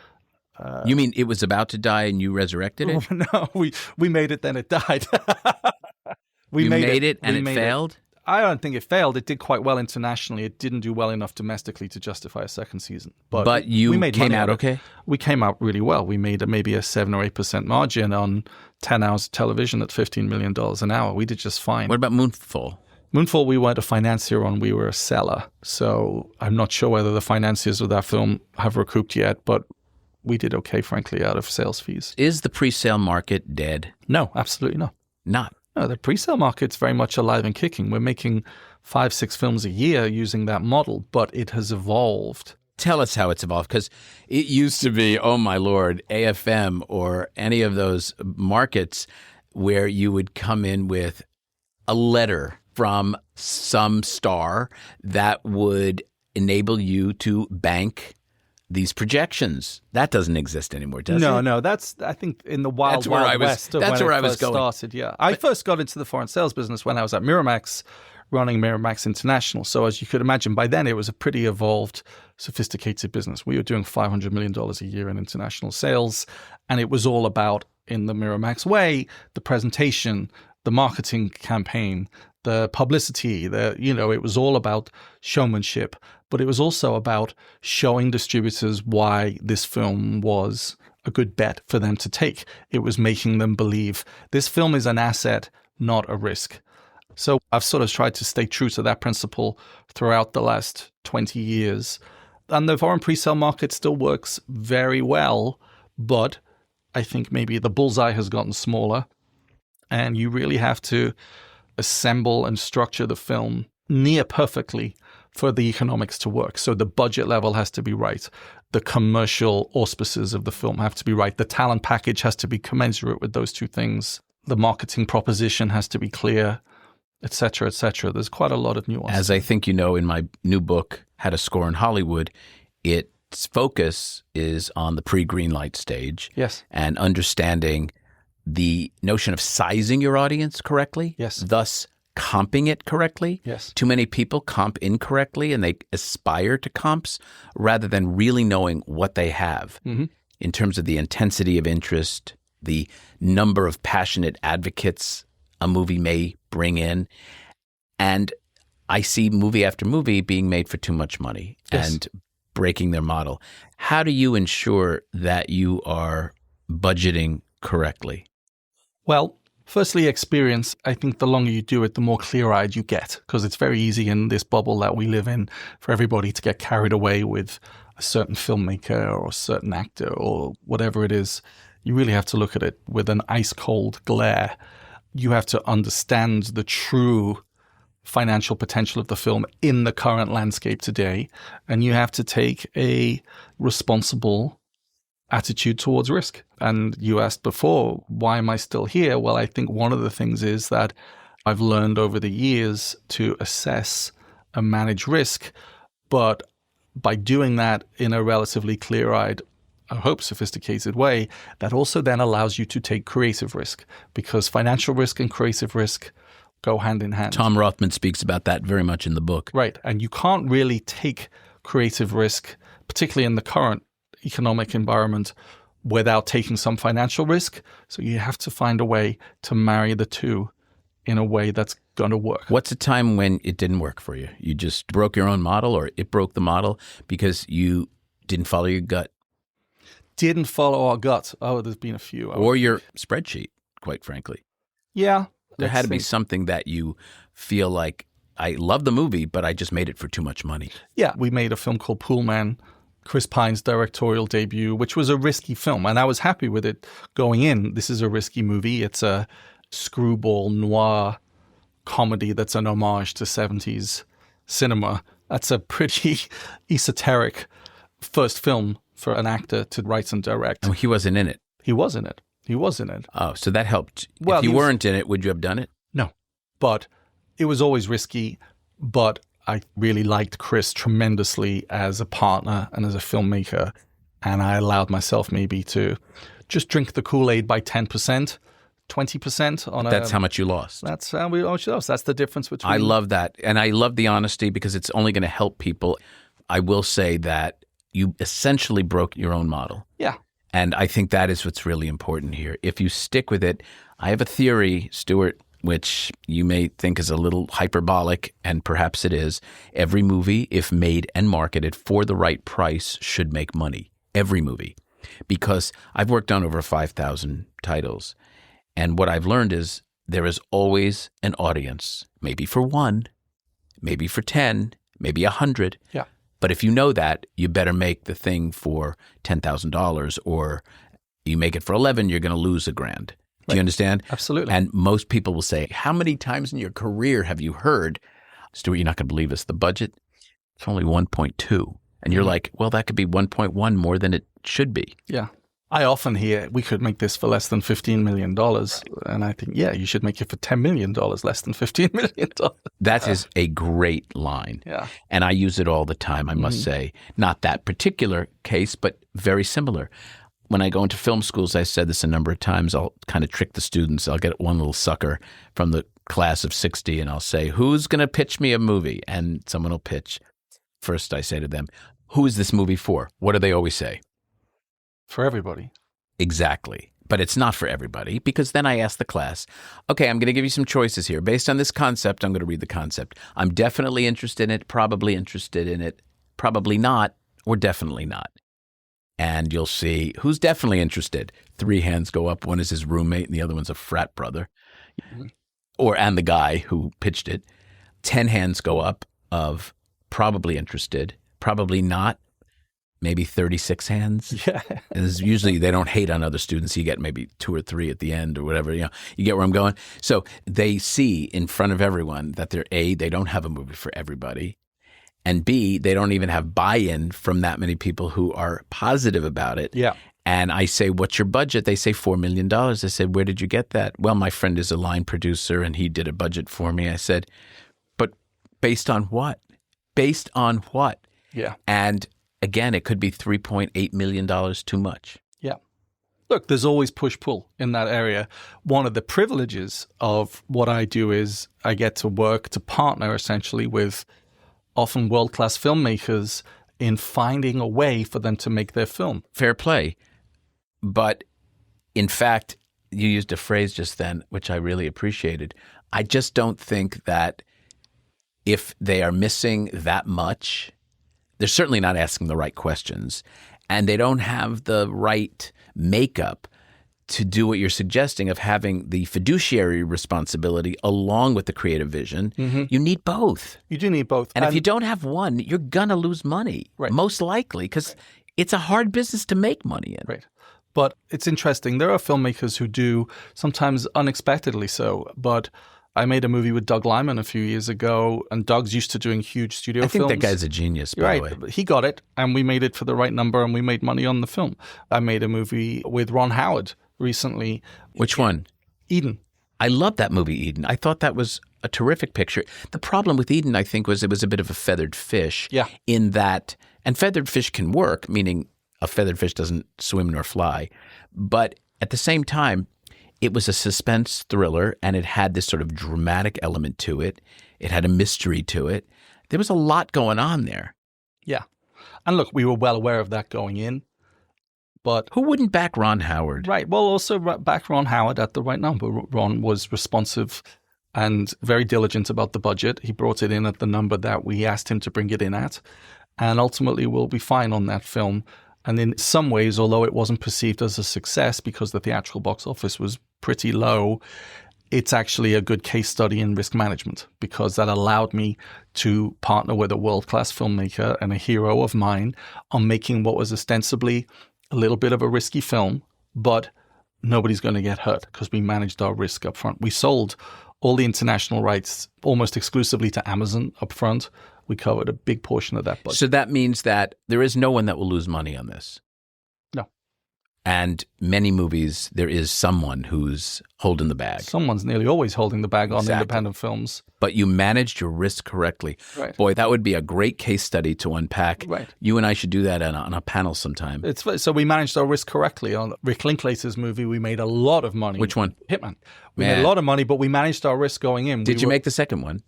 Speaker 2: You mean it was about to die and you resurrected it?
Speaker 3: No, we made it, then it died.
Speaker 2: You made it and it failed?
Speaker 3: I don't think it failed. It did quite well internationally. It didn't do well enough domestically to justify a second season.
Speaker 2: But you came out okay?
Speaker 3: We came out really well. We made maybe a 7 or 8% margin on 10 hours of television at $15 million an hour. We did just fine.
Speaker 2: What about Moonfall?
Speaker 3: Moonfall, we weren't a financier on, we were a seller. So I'm not sure whether the financiers of that film have recouped yet, but we did okay, frankly, out of sales fees.
Speaker 2: Is the pre-sale market dead?
Speaker 3: No, absolutely not.
Speaker 2: Not?
Speaker 3: No, the pre-sale market's very much alive and kicking. We're making 5-6 films a year using that model, but it has evolved.
Speaker 2: Tell us how it's evolved, because it used to be, oh my Lord, AFM or any of those markets where you would come in with a letter from some star that would enable you to bank these projections. That doesn't exist anymore, does it?
Speaker 3: No. That's, I think, in the wild west of when it first started. Yeah, I first got into the foreign sales business when I was at Miramax, running Miramax International. So as you could imagine, by then it was a pretty evolved, sophisticated business. We were doing $500 million a year in international sales, and it was all about, in the Miramax way, the presentation, the marketing campaign, the publicity, it was all about showmanship, but it was also about showing distributors why this film was a good bet for them to take. It was making them believe this film is an asset, not a risk. So I've sort of tried to stay true to that principle throughout the last 20 years. And the foreign pre-sale market still works very well, but I think maybe the bullseye has gotten smaller, and you really have to assemble and structure the film near perfectly for the economics to work. So the budget level has to be right. The commercial auspices of the film have to be right. The talent package has to be commensurate with those two things. The marketing proposition has to be clear, et cetera, et cetera. There's quite a lot of nuance.
Speaker 2: As I think you know, in my new book, How to Score in Hollywood, its focus is on the pre-green light stage.
Speaker 3: Yes.
Speaker 2: And understanding the notion of sizing your audience correctly.
Speaker 3: Yes.
Speaker 2: Thus comping it correctly.
Speaker 3: Yes.
Speaker 2: Too many people comp incorrectly, and they aspire to comps rather than really knowing what they have in terms of the intensity of interest, the number of passionate advocates a movie may bring in. And I see movie after movie being made for too much money and breaking their model. How do you ensure that you are budgeting correctly?
Speaker 3: Well, firstly, experience. I think the longer you do it, the more clear-eyed you get, because it's very easy in this bubble that we live in for everybody to get carried away with a certain filmmaker or a certain actor or whatever it is. You really have to look at it with an ice-cold glare. You have to understand the true financial potential of the film in the current landscape today, and you have to take a responsible attitude towards risk. And you asked before, why am I still here? Well, I think one of the things is that I've learned over the years to assess and manage risk, but by doing that in a relatively clear-eyed, I hope sophisticated way, that also then allows you to take creative risk, because financial risk and creative risk go hand in hand.
Speaker 2: Tom Rothman speaks about that very much in the book.
Speaker 3: Right. And you can't really take creative risk, particularly in the current economic environment, without taking some financial risk. So you have to find a way to marry the two in a way that's going to work.
Speaker 2: What's a time when it didn't work for you? You just broke your own model, or it broke the model because you didn't follow your gut?
Speaker 3: Didn't follow our gut. Oh, there's been a few.
Speaker 2: Or your spreadsheet, quite frankly.
Speaker 3: Yeah.
Speaker 2: There had to be something that you feel like, I love the movie, but I just made it for too much money.
Speaker 3: Yeah. We made a film called Poolman, Chris Pine's directorial debut, which was a risky film. And I was happy with it going in. This is a risky movie. It's a screwball noir comedy that's an homage to 70s cinema. That's a pretty esoteric first film for an actor to write and direct.
Speaker 2: Oh, he wasn't in it.
Speaker 3: He was in it. He was in it.
Speaker 2: Oh, so that helped.
Speaker 3: Well,
Speaker 2: if you weren't in it, would you have done it?
Speaker 3: No. But it was always risky. But I really liked Chris tremendously as a partner and as a filmmaker. And I allowed myself maybe to just drink the Kool-Aid by 10%, 20% on
Speaker 2: That's how much you lost.
Speaker 3: That's how we lost. That's the difference between...
Speaker 2: I love that. And I love the honesty because it's only going to help people. I will say that you essentially broke your own model.
Speaker 3: Yeah.
Speaker 2: And I think that is what's really important here. If you stick with it, I have a theory, Stuart, which you may think is a little hyperbolic, and perhaps it is. Every movie, if made and marketed for the right price, should make money. Every movie. Because I've worked on over 5,000 titles. And what I've learned is there is always an audience, maybe for 1, maybe for 10, maybe 100.
Speaker 3: Yeah.
Speaker 2: But if you know that, you better make the thing for $10,000, or you make it for 11, you're going to lose $1,000. Do you understand?
Speaker 3: Absolutely.
Speaker 2: And most people will say, how many times in your career have you heard, Stuart, you're not going to believe this, the budget, it's only 1.2. And you're like, well, that could be 1.1 more than it should be.
Speaker 3: Yeah. I often hear we could make this for less than $15 million. And I think, yeah, you should make it for $10 million, less than $15 million.
Speaker 2: That is a great line.
Speaker 3: Yeah.
Speaker 2: And I use it all the time, I must say. Not that particular case, but very similar. When I go into film schools, I said this a number of times, I'll kind of trick the students. I'll get one little sucker from the class of 60 and I'll say, who's going to pitch me a movie? And someone will pitch. First, I say to them, who is this movie for? What do they always say?
Speaker 3: For everybody.
Speaker 2: Exactly. But it's not for everybody, because then I ask the class, okay, I'm going to give you some choices here. Based on this concept, I'm going to read the concept. I'm definitely interested in it, probably not, or definitely not. And you'll see who's definitely interested. 3 hands go up. One is his roommate and the other one's a frat brother. And the guy who pitched it. 10 hands go up of probably interested, probably not, maybe 36 hands.
Speaker 3: Yeah.
Speaker 2: And usually they don't hate on other students. You get maybe 2 or 3 at the end or whatever. You get where I'm going? So they see in front of everyone that they're A, they don't have a movie for everybody. And B, they don't even have buy-in from that many people who are positive about it.
Speaker 3: Yeah.
Speaker 2: And I say, what's your budget? They say $4 million. I said, where did you get that? Well, my friend is a line producer and he did a budget for me. I said, but based on what? Based on what?
Speaker 3: Yeah.
Speaker 2: And again, it could be $3.8 million too much.
Speaker 3: Yeah. Look, there's always push-pull in that area. One of the privileges of what I do is I get to work to partner essentially with often world-class filmmakers in finding a way for them to make their film.
Speaker 2: Fair play. But in fact, you used a phrase just then, which I really appreciated. I just don't think that if they are missing that much, they're certainly not asking the right questions, and they don't have the right makeup to do what you're suggesting of having the fiduciary responsibility along with the creative vision. You need both.
Speaker 3: You do need both.
Speaker 2: And if you don't have one, you're going to lose money, most likely, because it's a hard business to make money in.
Speaker 3: Right. But it's interesting. There are filmmakers who do, sometimes unexpectedly so, but I made a movie with Doug Liman a few years ago, and Doug's used to doing huge studio films.
Speaker 2: I think that guy's a genius, by the way.
Speaker 3: Right. He got it, and we made it for the right number, and we made money on the film. I made a movie with Ron Howard recently.
Speaker 2: Which one?
Speaker 3: Eden.
Speaker 2: I love that movie, Eden. I thought that was a terrific picture. The problem with Eden, I think, was it was a bit of a feathered fish.
Speaker 3: Yeah.
Speaker 2: In that, and feathered fish can work, meaning a feathered fish doesn't swim nor fly. But at the same time, it was a suspense thriller, and it had this sort of dramatic element to it. It had a mystery to it. There was a lot going on there.
Speaker 3: Yeah. And look, we were well aware of that going in. But
Speaker 2: who wouldn't back Ron Howard?
Speaker 3: Right. Well, also back Ron Howard at the right number. Ron was responsive and very diligent about the budget. He brought it in at the number that we asked him to bring it in at. And ultimately, we'll be fine on that film. And in some ways, although it wasn't perceived as a success because the theatrical box office was pretty low, it's actually a good case study in risk management, because that allowed me to partner with a world-class filmmaker and a hero of mine on making what was ostensibly a little bit of a risky film, but nobody's going to get hurt because we managed our risk up front. We sold all the international rights almost exclusively to Amazon up front. We covered a big portion of that budget.
Speaker 2: So that means that there is no one that will lose money on this?
Speaker 3: No.
Speaker 2: And many movies, there is someone who's holding the bag.
Speaker 3: Someone's nearly always holding the bag on independent films.
Speaker 2: But you managed your risk correctly.
Speaker 3: Right.
Speaker 2: Boy, that would be a great case study to unpack.
Speaker 3: Right.
Speaker 2: You and I should do that on a panel sometime.
Speaker 3: So we managed our risk correctly. On Rick Linklater's movie, we made a lot of money.
Speaker 2: Which one?
Speaker 3: Hitman. We made a lot of money, but we managed our risk going in.
Speaker 2: Did you make the second one?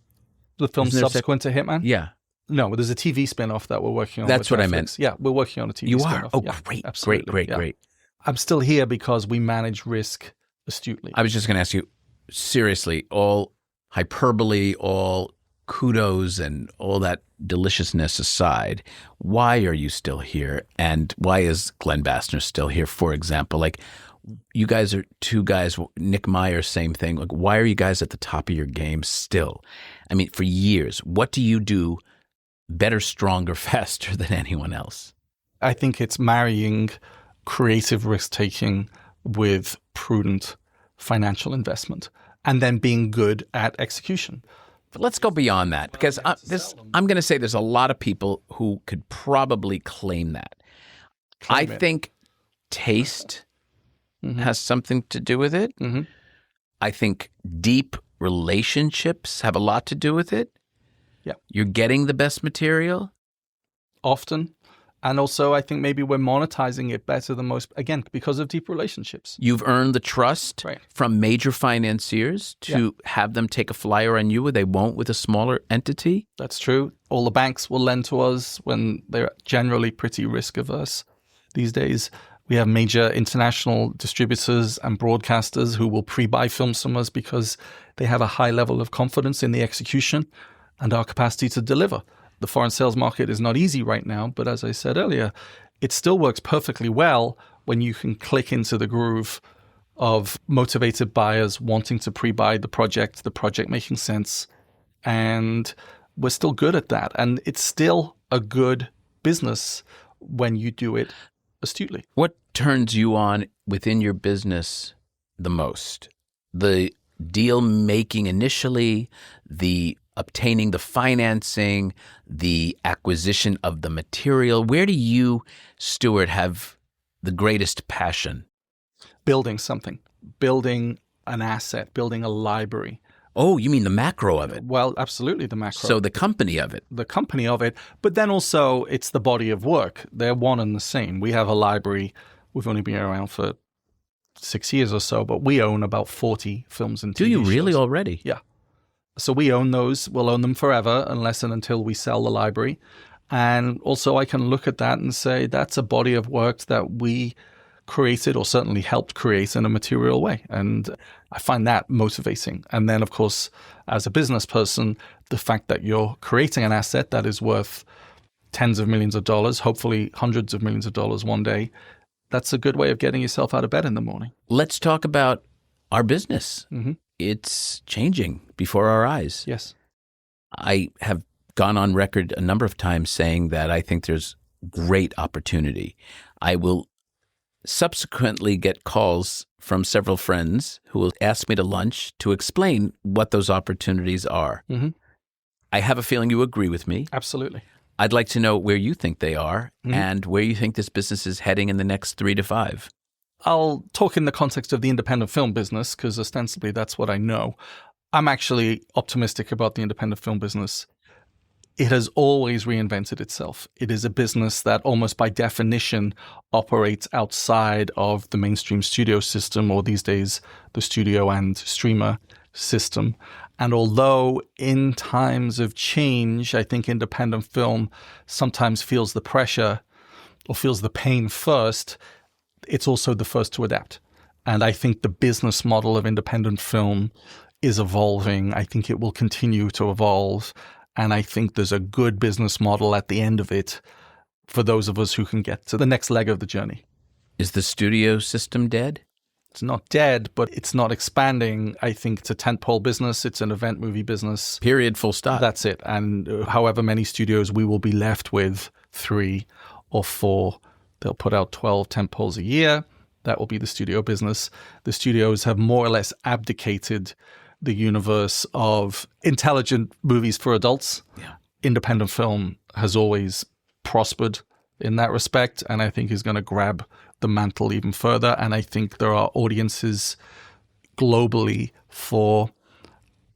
Speaker 3: The film subsequent to Hitman?
Speaker 2: Yeah.
Speaker 3: No, there's a TV spin-off that we're working on.
Speaker 2: That's what
Speaker 3: Netflix.
Speaker 2: I meant.
Speaker 3: Yeah, we're working on a TV
Speaker 2: you
Speaker 3: spin-off.
Speaker 2: You are? Oh,
Speaker 3: yeah,
Speaker 2: great.
Speaker 3: Absolutely.
Speaker 2: Great.
Speaker 3: I'm still here because we manage risk astutely.
Speaker 2: I was just going to ask you, seriously, all hyperbole, all kudos and all that deliciousness aside, why are you still here? And why is Glenn Bassner still here, for example? Like, you guys are two guys, Nick Meyer, same thing. Like, why are you guys at the top of your game still? I mean, for years, what do you do better, stronger, faster than anyone else?
Speaker 3: I think it's marrying creative risk-taking with prudent financial investment and then being good at execution.
Speaker 2: But let's go beyond that, because I'm going to say there's a lot of people who could probably claim that. I think taste has something to do with it.
Speaker 3: Mm-hmm.
Speaker 2: I think deep relationships have a lot to do with it.
Speaker 3: Yeah.
Speaker 2: You're getting the best material.
Speaker 3: Often. And also, I think maybe we're monetizing it better than most, again, because of deep relationships.
Speaker 2: You've earned the trust from major financiers to have them take a flyer on you where they won't with a smaller entity.
Speaker 3: That's true. All the banks will lend to us when they're generally pretty risk averse these days. We have major international distributors and broadcasters who will pre-buy films from us because they have a high level of confidence in the execution and our capacity to deliver. The foreign sales market is not easy right now, but as I said earlier, it still works perfectly well when you can click into the groove of motivated buyers wanting to pre-buy the project making sense. And we're still good at that. And it's still a good business when you do it astutely.
Speaker 2: What turns you on within your business the most? The deal making initially, the obtaining the financing, the acquisition of the material. Where do you, Stuart, have the greatest passion?
Speaker 3: Building something, building an asset, building a library.
Speaker 2: Oh, you mean the macro of it?
Speaker 3: Well, absolutely the macro.
Speaker 2: So the company of it.
Speaker 3: The company of it. But then also it's the body of work. They're one and the same. We have a library. We've only been around for 6 years or so, but we own about 40 films and TV shows.
Speaker 2: Do you really already?
Speaker 3: Yeah. So we own those. We'll own them forever unless and until we sell the library. And also I can look at that and say that's a body of work that we created or certainly helped create in a material way. And I find that motivating. And then, of course, as a business person, the fact that you're creating an asset that is worth tens of millions of dollars, hopefully hundreds of millions of dollars one day, that's a good way of getting yourself out of bed in the morning.
Speaker 2: Let's talk about our business.
Speaker 3: Mm-hmm.
Speaker 2: It's changing before our eyes.
Speaker 3: Yes.
Speaker 2: I have gone on record a number of times saying that I think there's great opportunity. I will subsequently get calls from several friends who will ask me to lunch to explain what those opportunities are.
Speaker 3: Mm-hmm.
Speaker 2: I have a feeling you agree with me.
Speaker 3: Absolutely.
Speaker 2: I'd like to know where you think they are and where you think this business is heading in the next 3 to 5.
Speaker 3: I'll talk in the context of the independent film business because ostensibly that's what I know. I'm actually optimistic about the independent film business. It has always reinvented itself. It is a business that almost by definition operates outside of the mainstream studio system, or these days the studio and streamer system. And although in times of change, I think independent film sometimes feels the pressure or feels the pain first, it's also the first to adapt. And I think the business model of independent film is evolving. I think it will continue to evolve. And I think there's a good business model at the end of it for those of us who can get to the next leg of the journey.
Speaker 2: Is the studio system dead?
Speaker 3: It's not dead, but it's not expanding. I think it's a tentpole business. It's an event movie business.
Speaker 2: Period, full stop.
Speaker 3: That's it. And however many studios, we will be left with 3 or 4. They'll put out 12 tentpoles a year. That will be the studio business. The studios have more or less abdicated the universe of intelligent movies for adults.
Speaker 2: Yeah.
Speaker 3: Independent film has always prospered in that respect, and I think is going to grab the mantle even further. And I think there are audiences globally for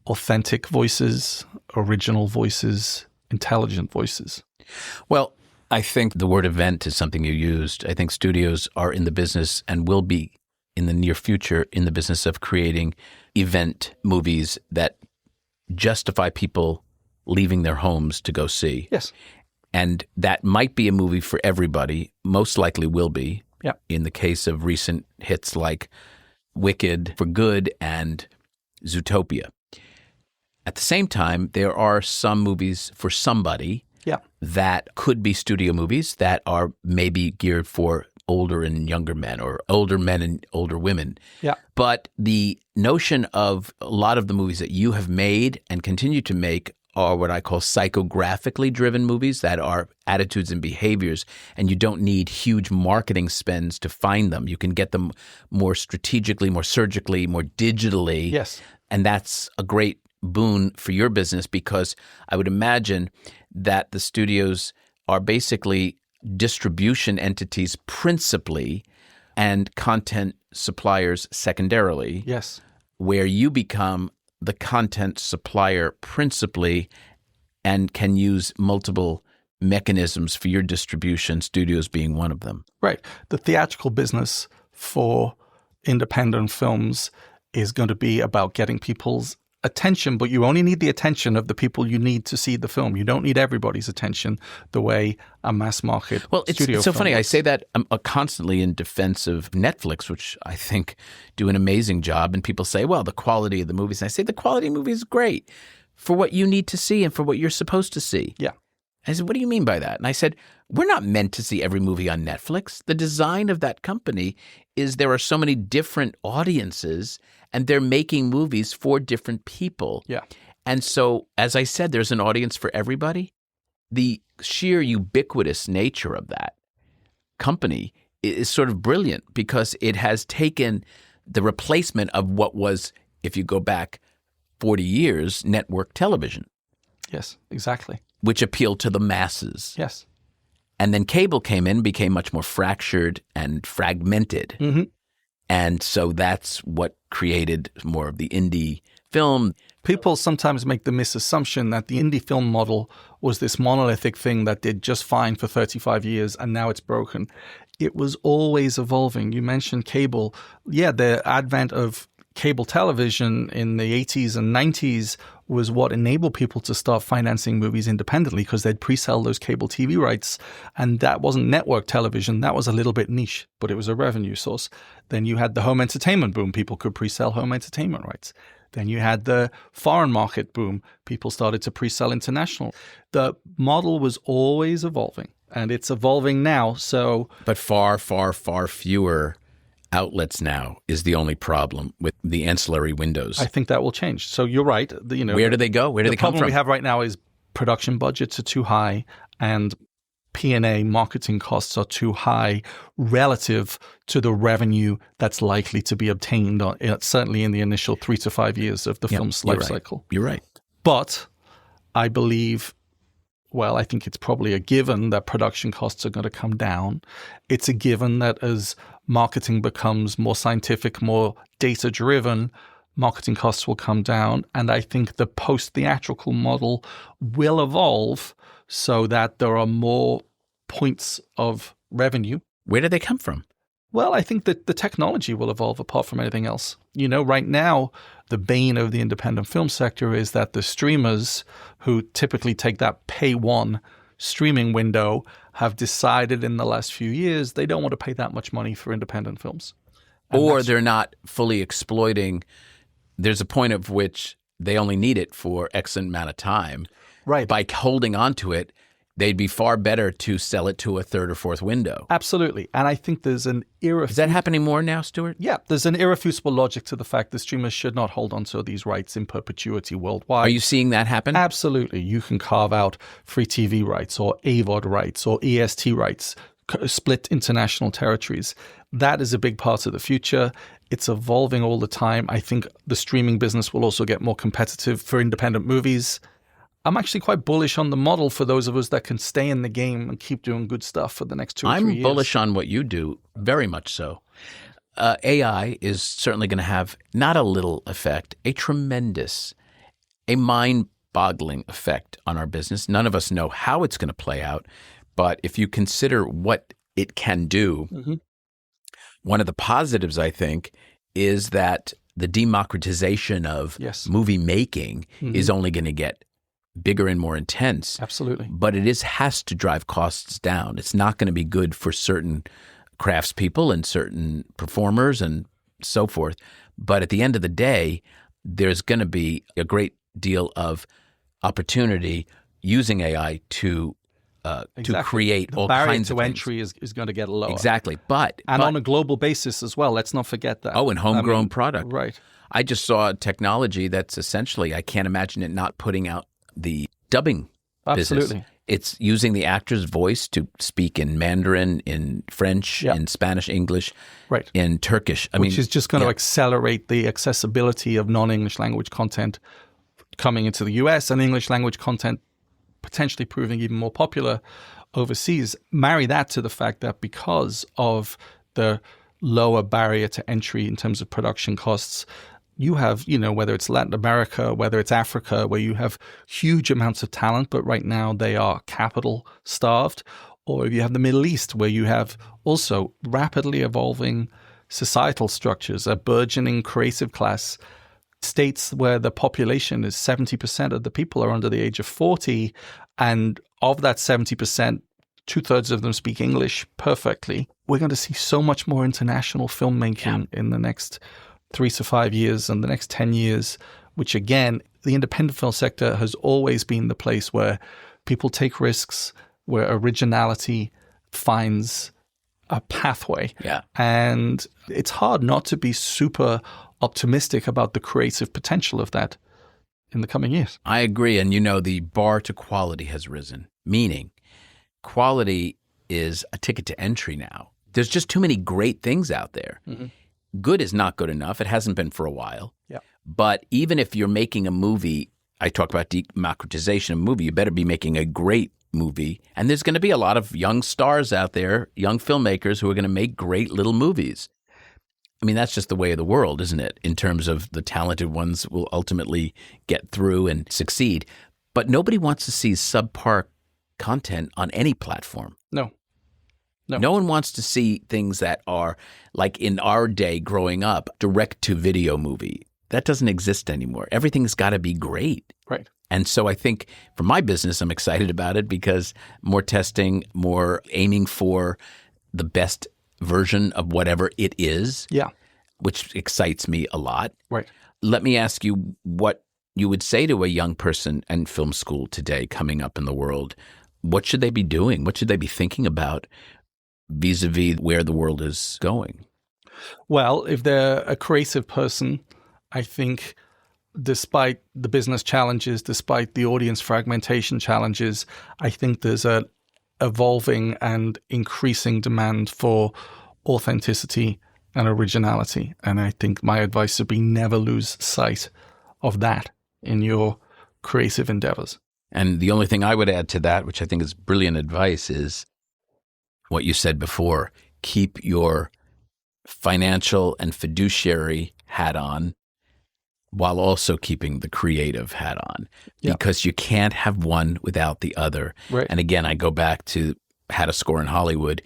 Speaker 3: authentic voices, original voices, intelligent voices.
Speaker 2: Well, I think the word event is something you used. I think studios are in the business and will be in the near future in the business of creating event movies that justify people leaving their homes to go see.
Speaker 3: Yes.
Speaker 2: And that might be a movie for everybody, most likely will be.
Speaker 3: Yeah.
Speaker 2: In the case of recent hits like Wicked for Good and Zootopia. At the same time, there are some movies for somebody that could be studio movies that are maybe geared for older and younger men or older men and older women.
Speaker 3: Yeah.
Speaker 2: But the notion of a lot of the movies that you have made and continue to make are what I call psychographically driven movies that are attitudes and behaviors, and you don't need huge marketing spends to find them. You can get them more strategically, more surgically, more digitally.
Speaker 3: Yes.
Speaker 2: And that's a great boon for your business, because I would imagine that the studios are basically distribution entities principally and content suppliers secondarily.
Speaker 3: Yes.
Speaker 2: Where you become the content supplier principally and can use multiple mechanisms for your distribution, studios being one of them.
Speaker 3: Right. The theatrical business for independent films is going to be about getting people's attention, but you only need the attention of the people you need to see the film. You don't need everybody's attention the way a mass market studio
Speaker 2: it's so
Speaker 3: film
Speaker 2: funny.
Speaker 3: works.
Speaker 2: I say that constantly in defense of Netflix, which I think do an amazing job. And people say, well, the quality of the movies. And I say the quality of the movie is great for what you need to see and for what you're supposed to see.
Speaker 3: Yeah.
Speaker 2: I said, what do you mean by that? And I said, we're not meant to see every movie on Netflix. The design of that company is there are so many different audiences and they're making movies for different people.
Speaker 3: Yeah.
Speaker 2: And so, as I said, there's an audience for everybody. The sheer ubiquitous nature of that company is sort of brilliant because it has taken the replacement of what was, if you go back 40 years, network television.
Speaker 3: Yes, exactly.
Speaker 2: Which appealed to the masses.
Speaker 3: Yes.
Speaker 2: And then cable came in, became much more fractured and fragmented.
Speaker 3: Mm-hmm.
Speaker 2: And so that's what created more of the indie film.
Speaker 3: People sometimes make the misassumption that the indie film model was this monolithic thing that did just fine for 35 years and now it's broken. It was always evolving. You mentioned cable. Yeah, the advent of cable television in the 80s and 90s was what enabled people to start financing movies independently because they'd pre-sell those cable TV rights. And that wasn't network television. That was a little bit niche, but it was a revenue source. Then you had the home entertainment boom. People could pre-sell home entertainment rights. Then you had the foreign market boom. People started to pre-sell international. The model was always evolving, and it's evolving now. So,
Speaker 2: but far, far, far fewer outlets now is the only problem with the ancillary windows.
Speaker 3: I think that will change. So you're right.
Speaker 2: Where do they go? Where do they come from?
Speaker 3: The problem we have right now is production budgets are too high and P&A marketing costs are too high relative to the revenue that's likely to be obtained, certainly in the initial 3 to 5 years of the film's life cycle.
Speaker 2: You're right.
Speaker 3: But I believe, I think it's probably a given that production costs are going to come down. It's a given that as marketing becomes more scientific, more data-driven, marketing costs will come down. And I think the post-theatrical model will evolve so that there are more points of revenue.
Speaker 2: Where do they come from?
Speaker 3: Well, I think that the technology will evolve apart from anything else. Right now, the bane of the independent film sector is that the streamers who typically take that pay one streaming window have decided in the last few years they don't want to pay that much money for independent films.
Speaker 2: Or they're not fully exploiting. There's a point of which they only need it for X amount of time.
Speaker 3: Right.
Speaker 2: By holding on to it, they'd be far better to sell it to a third or fourth window.
Speaker 3: Absolutely. And I think there's an
Speaker 2: Is that happening more now, Stuart?
Speaker 3: Yeah. There's an irrefutable logic to the fact that streamers should not hold on to these rights in perpetuity worldwide.
Speaker 2: Are you seeing that happen?
Speaker 3: Absolutely. You can carve out free TV rights or AVOD rights or EST rights, split international territories. That is a big part of the future. It's evolving all the time. I think the streaming business will also get more competitive for independent movies. I'm actually quite bullish on the model for those of us that can stay in the game and keep doing good stuff for the next 2 or 3 years.
Speaker 2: I'm bullish on what you do, very much so. AI is certainly going to have not a little effect, a tremendous, a mind-boggling effect on our business. None of us know how it's going to play out, but if you consider what it can do, one of the positives, I think, is that the democratization of movie making is only going to get bigger and more intense.
Speaker 3: Absolutely.
Speaker 2: But it has to drive costs down. It's not going to be good for certain craftspeople and certain performers and so forth. But at the end of the day, there's going to be a great deal of opportunity using AI to create all kinds of things.
Speaker 3: The barrier to entry is going to get lower.
Speaker 2: Exactly. But
Speaker 3: on a global basis as well. Let's not forget that.
Speaker 2: Oh, and homegrown product.
Speaker 3: Right.
Speaker 2: I just saw technology that's essentially, I can't imagine it not putting out the dubbing business. It's using the actor's voice to speak in Mandarin, in French, in Spanish, English, in Turkish.
Speaker 3: Which is just going to accelerate the accessibility of non-English language content coming into the US and English language content potentially proving even more popular overseas. Marry that to the fact that because of the lower barrier to entry in terms of production costs, you have, whether it's Latin America, whether it's Africa, where you have huge amounts of talent, but right now they are capital starved, or if you have the Middle East, where you have also rapidly evolving societal structures, a burgeoning creative class, states where the population is 70% of the people are under the age of 40, and of that 70%, 2/3 of them speak English perfectly. We're going to see so much more international filmmaking in the next 3 to 5 years and the next 10 years, which again, the independent film sector has always been the place where people take risks, where originality finds a pathway. And it's hard not to be super optimistic about the creative potential of that in the coming years.
Speaker 2: I agree. And the bar to quality has risen, meaning quality is a ticket to entry now. There's just too many great things out there. Good is not good enough. It hasn't been for a while. But even if you're making a movie, I talk about democratization of movie, you better be making a great movie. And there's going to be a lot of young stars out there, young filmmakers who are going to make great little movies. I mean, that's just the way of the world, isn't it? In terms of the talented ones will ultimately get through and succeed. But nobody wants to see subpar content on any platform. No one wants to see things that are, like in our day growing up, direct-to-video movie. That doesn't exist anymore. Everything's got to be great.
Speaker 3: Right.
Speaker 2: And so I think for my business, I'm excited about it because more testing, more aiming for the best version of whatever it is, which excites me a lot.
Speaker 3: Right.
Speaker 2: Let me ask you what you would say to a young person in film school today coming up in the world. What should they be doing? What should they be thinking about vis-a-vis where the world is going?
Speaker 3: Well, if they're a creative person, I think despite the business challenges, despite the audience fragmentation challenges, I think there's a evolving and increasing demand for authenticity and originality. And I think my advice would be never lose sight of that in your creative endeavors.
Speaker 2: And the only thing I would add to that, which I think is brilliant advice, is what you said before. Keep your financial and fiduciary hat on while also keeping the creative hat on, because you can't have one without the other.
Speaker 3: Right.
Speaker 2: And again, I go back to How to Score in Hollywood.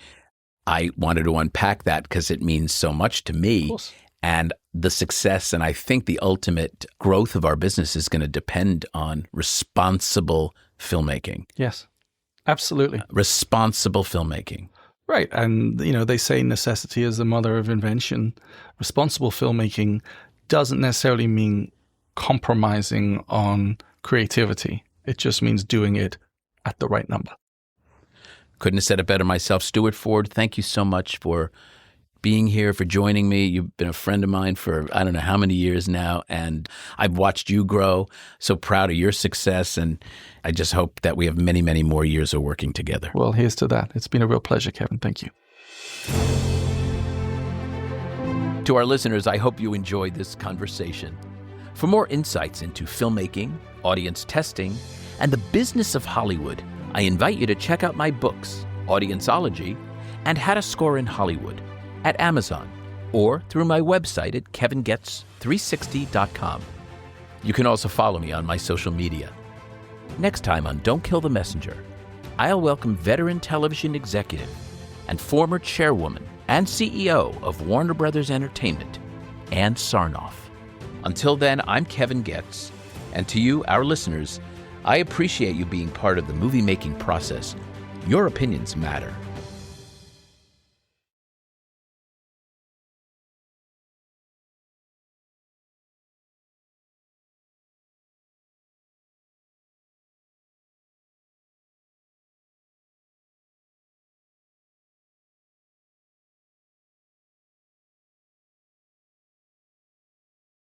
Speaker 2: I wanted to unpack that because it means so much to me. And the success and I think the ultimate growth of our business is going to depend on responsible filmmaking.
Speaker 3: Yes, absolutely.
Speaker 2: Responsible filmmaking.
Speaker 3: Right. And, they say necessity is the mother of invention. Responsible filmmaking doesn't necessarily mean compromising on creativity. It just means doing it at the right number.
Speaker 2: Couldn't have said it better myself. Stuart Ford, thank you so much for being here, for joining me. You've been a friend of mine for I don't know how many years now, and I've watched you grow. So proud of your success, and I just hope that we have many, many more years of working together.
Speaker 3: Well, here's to that. It's been a real pleasure, Kevin. Thank you.
Speaker 2: To our listeners, I hope you enjoyed this conversation. For more insights into filmmaking, audience testing, and the business of Hollywood, I invite you to check out my books, Audienceology and How to Score in Hollywood, at Amazon or through my website at kevingoetz360.com. You can also follow me on my social media. Next time on Don't Kill the Messenger, I'll welcome veteran television executive and former chairwoman and CEO of Warner Brothers Entertainment, Ann Sarnoff. Until then, I'm Kevin Goetz, and to you, our listeners, I appreciate you being part of the movie-making process. Your opinions matter.